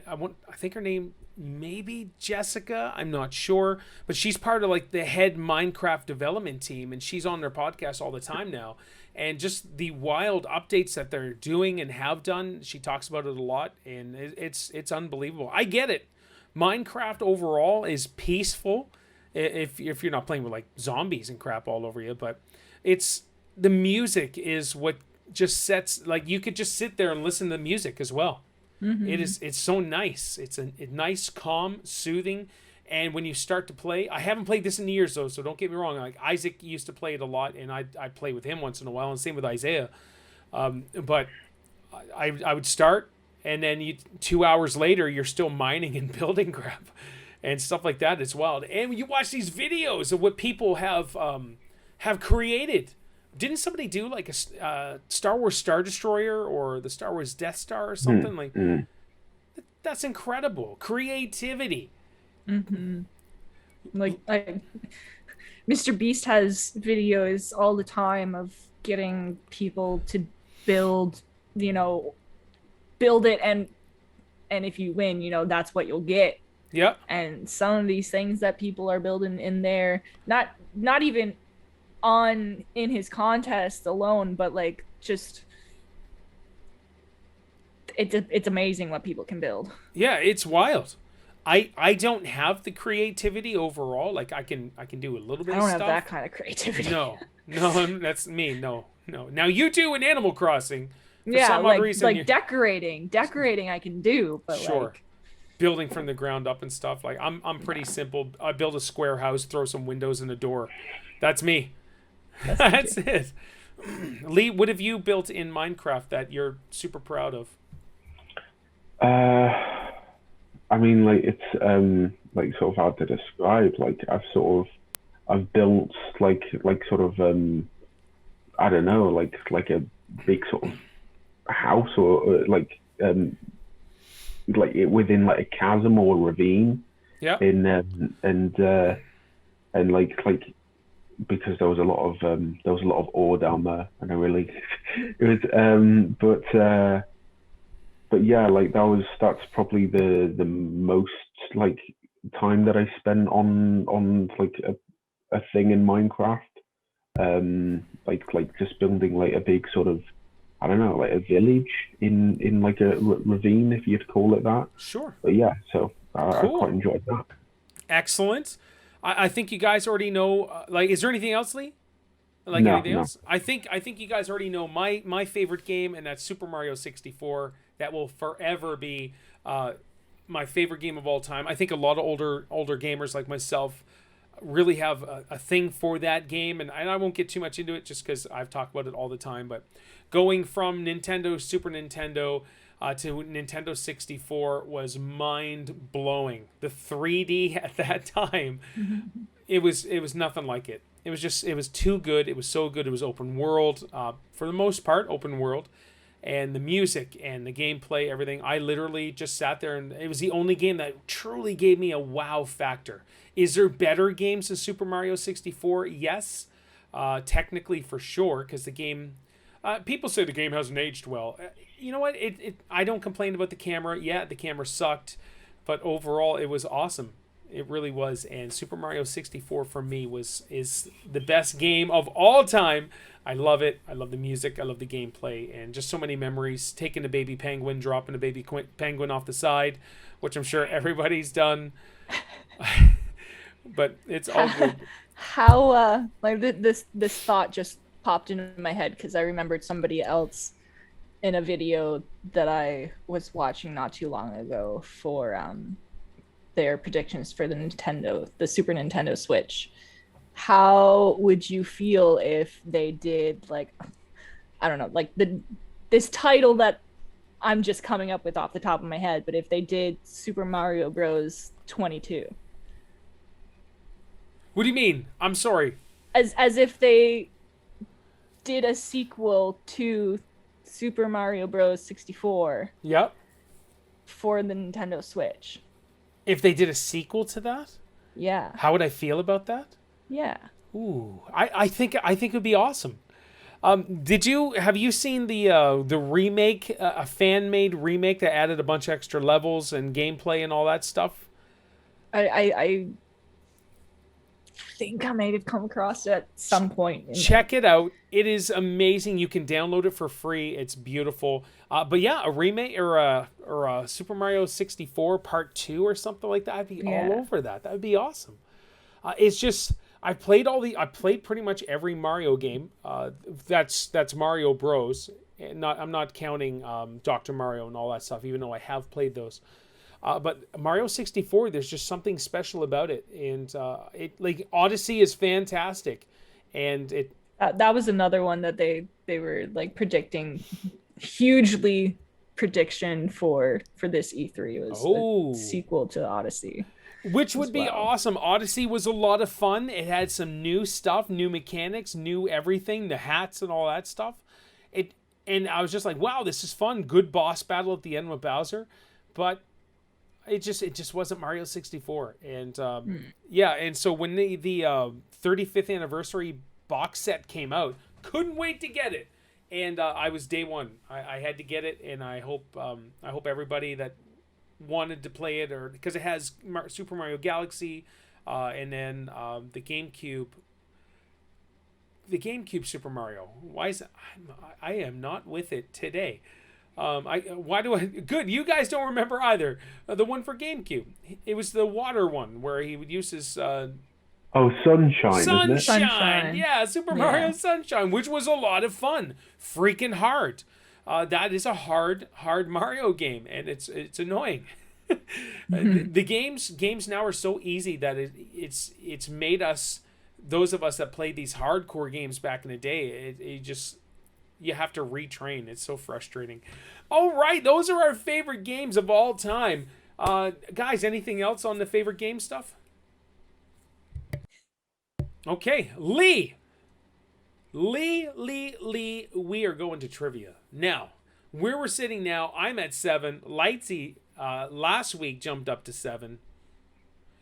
think her name maybe Jessica, I'm not sure, but she's part of like the head Minecraft development team, and she's on their podcast all the time now, and just the wild updates that they're doing and have done, she talks about it a lot, and it's unbelievable. I get it. Minecraft overall is peaceful if you're not playing with like zombies and crap all over you, but it's the music is what just sets, like, you could just sit there and listen to the music as well. It's so nice. It's a nice, calm, soothing. And when you start to play, I haven't played this in years though, so don't get me wrong. Like Isaac used to play it a lot, and I'd play with him once in a while, and same with Isaiah. But I would start, and then 2 hours later, you're still mining and building crap and stuff like that. It's wild. And you watch these videos of what people have created didn't somebody do like a Star Wars Star Destroyer or the Star Wars Death Star or something like? That's incredible creativity. Like Mr. Beast has videos all the time of getting people to build it, and if you win, that's what you'll get. Yep. And some of these things that people are building in there, not even in his contest alone, but like just it's amazing what people can build. Yeah, it's wild. I don't have the creativity overall. Like I can do a little bit of stuff. I don't have that kind of creativity. No, that's me. No. Now you do in Animal Crossing. Yeah, like decorating I can do, but sure. Like building from the ground up and stuff. Like I'm pretty simple. I build a square house, throw some windows and a door. That's me. That's it. Lee, what have you built in Minecraft that you're super proud of? I mean, like it's like sort of hard to describe. Like I've built like sort of I don't know, like a big sort of house or like within like a chasm or a ravine. Yeah. And like because there was a lot of ore down there, and I really it was but yeah, like that's probably the most like time that I spent on like a thing in Minecraft. Like just building like a big sort of, I don't know, like a village in like a ravine, if you'd call it that. Sure. But yeah, so I quite enjoyed that. Excellent. I think you guys already know. Like, is there anything else, Lee? Like anything else? I think you guys already know my favorite game, and that's Super Mario 64. That will forever be my favorite game of all time. I think a lot of older gamers like myself really have a thing for that game, and I won't get too much into it just because I've talked about it all the time. But going from Nintendo, Super Nintendo to Nintendo 64 was mind blowing. The 3D at that time, it was nothing like it. It was too good. It was so good. It was open world, for the most part, open world. And the music and the gameplay, everything. I literally just sat there, and it was the only game that truly gave me a wow factor. Is there better games than Super Mario 64? Yes, technically for sure, because the game. People say the game hasn't aged well. You know what? I don't complain about the camera. Yeah, the camera sucked, but overall it was awesome. It really was. And Super Mario 64 for me is the best game of all time. I love it. I love the music. I love the gameplay, and just so many memories. Taking a baby penguin, dropping a baby penguin off the side, which I'm sure everybody's done. But it's all good. How like this thought just popped into my head because I remembered somebody else in a video that I was watching not too long ago for their predictions for the Super Nintendo Switch. How would you feel if they did, like, I don't know, like this title that I'm just coming up with off the top of my head, but if they did Super Mario Bros. 22? What do you mean? I'm sorry. As if they did a sequel to Super Mario Bros. 64. Yep. For the Nintendo Switch. If they did a sequel to that? Yeah. How would I feel about that? Yeah. Ooh, I think it would be awesome. Have you seen the remake, a fan-made remake that added a bunch of extra levels and gameplay and all that stuff? I think I may have come across it at some point. Check it out. It is amazing. You can download it for free. It's beautiful. But yeah, a remake or a Super Mario 64 Part 2 or something like that. I'd be all over that. That would be awesome. It's just I played pretty much every Mario game. That's Mario Bros. I'm not counting Dr. Mario and all that stuff, even though I have played those. But Mario 64, there's just something special about it, and it like Odyssey is fantastic, and it that was another one that they were like predicting hugely prediction for this E3 was a sequel to Odyssey. Which would be awesome. Odyssey was a lot of fun. It had some new stuff, new mechanics, new everything, the hats and all that stuff. And I was just like, wow, this is fun. Good boss battle at the end with Bowser. But it just wasn't Mario 64. And and so when the 35th anniversary box set came out, couldn't wait to get it. And I was day one. I had to get it, and I hope everybody that wanted to play it, or because it has Super Mario Galaxy, and then the GameCube Super Mario. Why is I am not with it today? Good, you guys don't remember either. The one for GameCube. It was the water one where he would use his Sunshine. Sunshine. Isn't it? Yeah, Super Mario Sunshine, which was a lot of fun. Freaking hard. That is a hard Mario game, and it's annoying. The games now are so easy that it's made us, those of us that played these hardcore games back in the day, you have to retrain. It's so frustrating. All right, those are our favorite games of all time. Guys, anything else on the favorite game stuff? Okay, Lee, we are going to trivia. Now, where we're sitting now, I'm at 7. Lightsy last week jumped up to 7.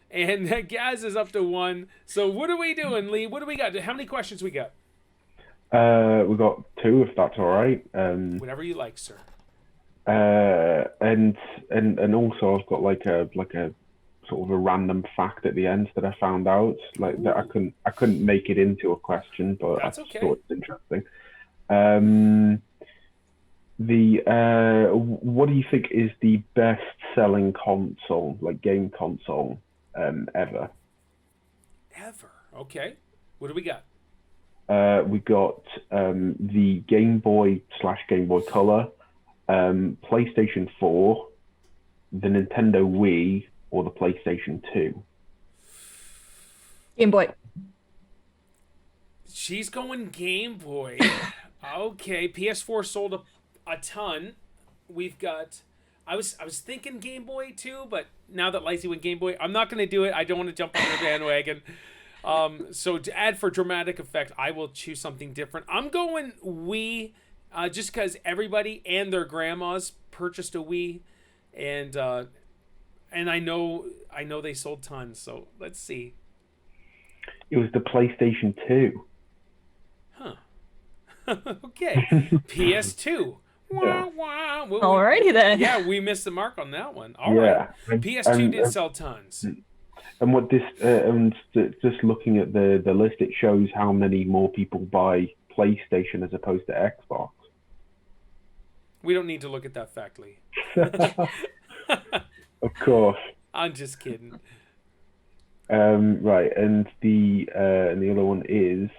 And Gaz is up to 1. So what are we doing, Lee? What do we got? How many questions we got? We got 2, if that's all right. Whatever you like, sir. And also I've got like a sort of a random fact at the end that I found out, like that I couldn't make it into a question, but that's I okay. thought it's interesting. What do you think is the best-selling console, like game console, ever? Ever? Okay. What do we got? We got the Game Boy/Game Boy Color, PlayStation 4, the Nintendo Wii, or the PlayStation 2. Game Boy. She's going Game Boy. Okay, PS4 sold a ton. We've got. I was thinking Game Boy too, but now that Lacey went Game Boy, I'm not going to do it. I don't want to jump on the bandwagon. So to add for dramatic effect, I will choose something different. I'm going Wii, just because everybody and their grandmas purchased a Wii, and I know they sold tons. So let's see. It was the PlayStation 2. Huh. Okay. PS2. Yeah. Alrighty then. Yeah, we missed the mark on that one. All right. PS2 did sell tons. And what this just looking at the list, it shows how many more people buy PlayStation as opposed to Xbox. We don't need to look at that fact, Lee. Of course. I'm just kidding. Right, and the other one is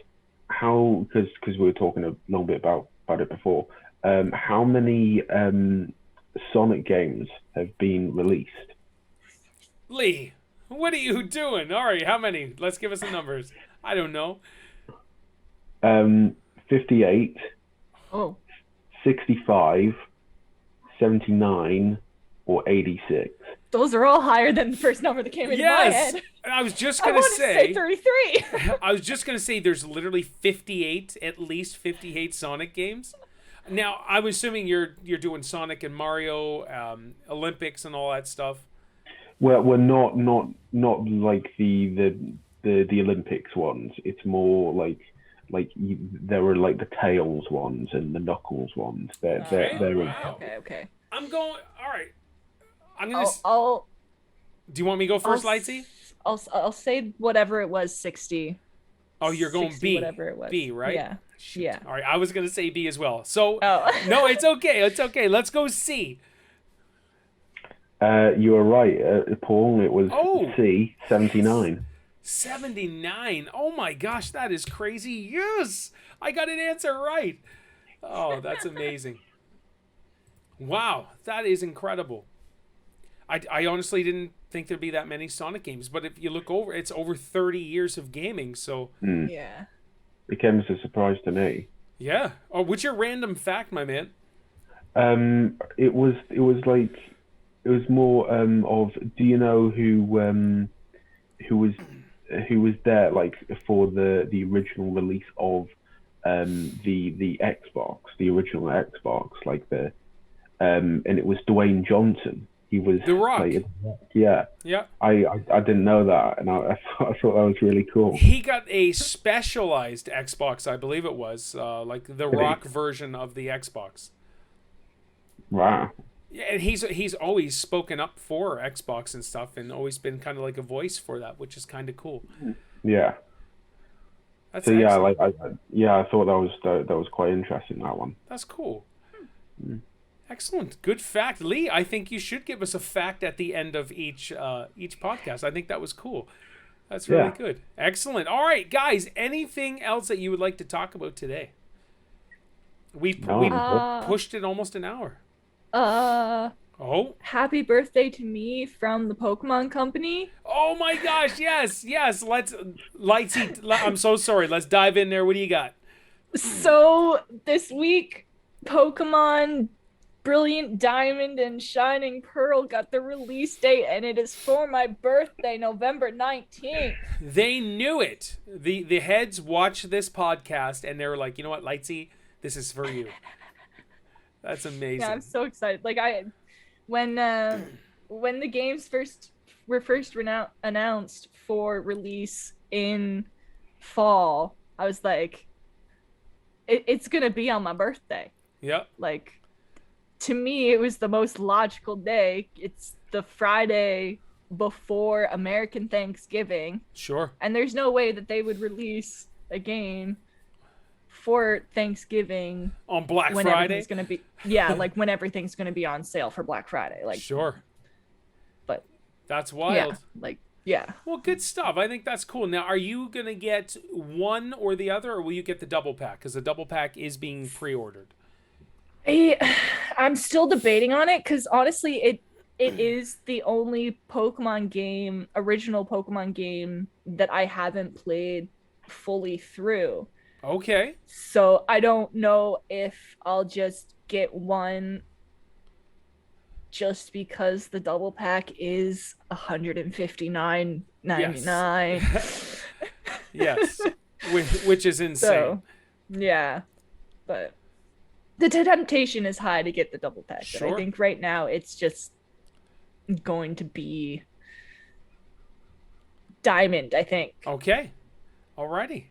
how, because we were talking a little bit about it before. How many Sonic games have been released? Lee, what are you doing? All right, how many? Let's give us the numbers. I don't know. 58. Oh. 65, 79, or 86. Those are all higher than the first number that came into my head. I was just going to say 33. I was just going to say there's literally 58, at least 58 Sonic games. Now, I'm assuming you're doing Sonic and Mario, Olympics and all that stuff. Well, we're not like the Olympics ones. It's more like there were like the Tails ones and the Knuckles ones. They're wow. Okay. I'm going. All right. I'm gonna. Do you want me to go first, Lightsy? I'll say whatever it was, 60. Oh, you're going 60, B. Whatever it was. B, right? Yeah. Shoot. Yeah. All right. I was gonna say B as well. So no, it's okay. It's okay. Let's go C. You were right, Paul. It was C, 79. 79. Oh my gosh, that is crazy. Yes, I got an answer right. Oh, that's amazing. Wow, that is incredible. I honestly didn't think there'd be that many Sonic games, but if you look over, it's over 30 years of gaming, so... Yeah. It came as a surprise to me. Yeah. Oh, what's your random fact, my man? It was like it was more of, do you know who was there like for the original release of the Xbox, the original Xbox, like and it was Dwayne Johnson. He was The Rock. like, yeah. I didn't know that, and I thought that was really cool. He got a specialized Xbox, I believe it was, like the Rock version of the Xbox. Wow. Yeah, and he's always spoken up for Xbox and stuff, and always been kind of like a voice for that, which is kind of cool. Yeah. That's so excellent. I thought that was quite interesting, that one. That's cool. Excellent. Good fact. Lee, I think you should give us a fact at the end of each podcast. I think that was cool. That's really good. Excellent. All right, guys, anything else that you would like to talk about today? We pushed it almost an hour. Happy birthday to me from the Pokemon Company. Oh my gosh, yes. I'm so sorry. Let's dive in there. What do you got? So this week, Pokemon Brilliant Diamond and Shining Pearl got the release date, and it is for my birthday, November 19th. They knew it. The heads watched this podcast, and they were like, you know what, Lightsy, this is for you. That's amazing. Yeah, I'm so excited. Like, when the games were first announced for release in fall, I was like, it's gonna be on my birthday. Yep. Like, to me, it was the most logical day. It's the Friday before American Thanksgiving. Sure. And there's no way that they would release a game for Thanksgiving on Black Friday. Everything's gonna be like when everything's gonna be on sale for Black Friday. Like, sure. But that's wild. Yeah. Well, good stuff. I think that's cool. Now, are you gonna get one or the other, or will you get the double pack? Because the double pack is being pre-ordered. I'm still debating on it, because honestly, it is the only original Pokemon game that I haven't played fully through. Okay. So I don't know if I'll just get one just because the double pack is $159.99. Yes. Which is insane. So, yeah. But the temptation is high to get the double pack. Sure. But I think right now it's just going to be Diamond, I think. Okay. Alrighty.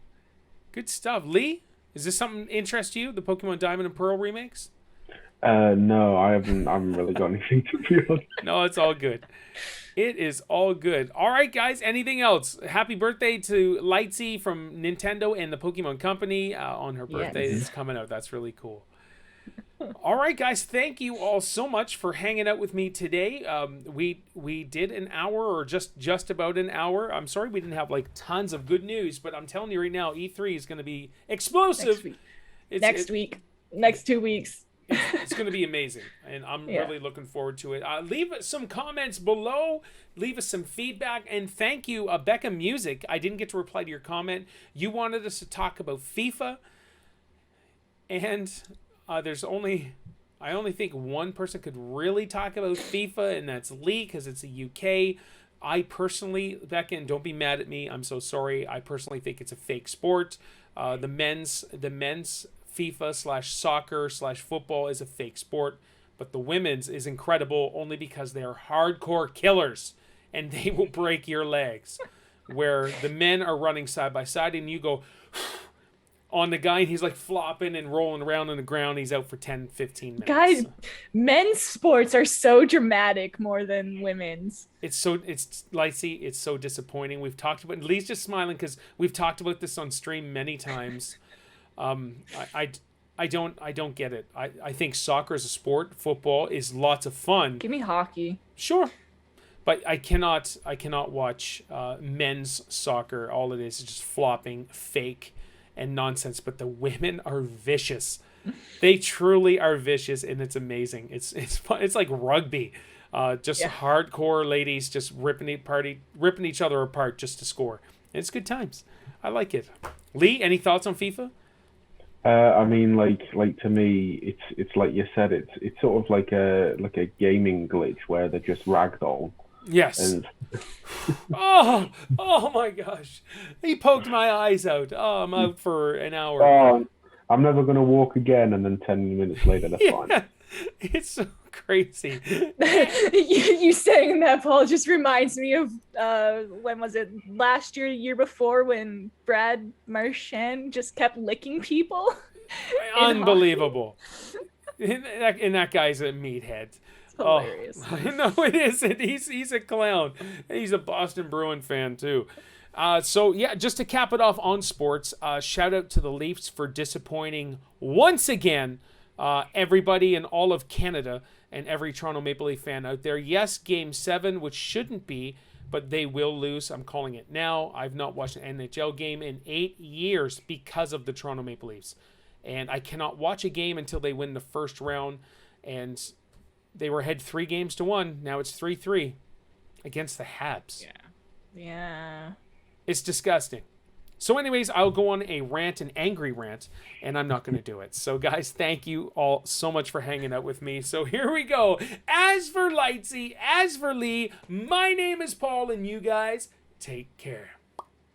Good stuff. Lee, is this something interest you, the Pokemon Diamond and Pearl remakes? No, I haven't really got anything to be honest. No, it's all good. It is all good. All right, guys, anything else? Happy birthday to Lightsy from Nintendo and the Pokemon Company on her birthday. Yes. It's coming out. That's really cool. All right, guys, thank you all so much for hanging out with me today. We did an hour, or just about an hour. I'm sorry we didn't have like tons of good news, but I'm telling you right now, E3 is going to be explosive. Next week. Next 2 weeks. It's going to be amazing, and I'm really looking forward to it. Leave some comments below. Leave us some feedback, and thank you, Becca Music. I didn't get to reply to your comment. You wanted us to talk about FIFA, and I only think one person could really talk about FIFA, and that's Lee, because it's the UK. I personally, Becca, and don't be mad at me, I'm so sorry. I personally think it's a fake sport. The men's FIFA/soccer/football is a fake sport, but the women's is incredible only because they are hardcore killers and they will break your legs. Where the men are running side by side and you go on the guy and he's like flopping and rolling around on the ground. He's out for 10-15 minutes. Guys, men's sports are so dramatic more than women's. It's so disappointing. We've talked about, Lee's just smiling because we've talked about this on stream many times. I don't get it. I think soccer is a sport. Football is lots of fun. Give me hockey. Sure. But I cannot watch men's soccer. All it is just flopping, fake, and nonsense. But the women are vicious. They truly are vicious, and it's amazing. It's fun. It's like rugby. Hardcore ladies just ripping each other apart just to score. And it's good times. I like it. Lee, any thoughts on FIFA? I mean, like to me, it's like you said, it's sort of like a gaming glitch where they're just ragdoll. Yes. And oh my gosh. He poked my eyes out. Oh, I'm out for an hour. oh, I'm never gonna walk again, and then 10 minutes later they're fine. It's so crazy. You saying that, Paul, just reminds me of when was it, last year, year before, when Brad Marchand just kept licking people. Unbelievable. And that guy's a meathead. It's hilarious. No, it isn't. He's a clown. He's a Boston Bruin fan too. So yeah, just to cap it off on sports, shout out to the Leafs for disappointing once again everybody in all of Canada and every Toronto Maple Leaf fan out there. Yes, Game 7, which shouldn't be, but they will lose. I'm calling it now. I've not watched an NHL game in 8 years because of the Toronto Maple Leafs. And I cannot watch a game until they win the first round. And they were ahead 3-1. Now it's 3-3 against the Habs. Yeah. It's disgusting. So anyways, I'll go on a rant, an angry rant, and I'm not going to do it. So guys, thank you all so much for hanging out with me. So here we go. As for Lightsy, as for Lee, my name is Paul, and you guys take care.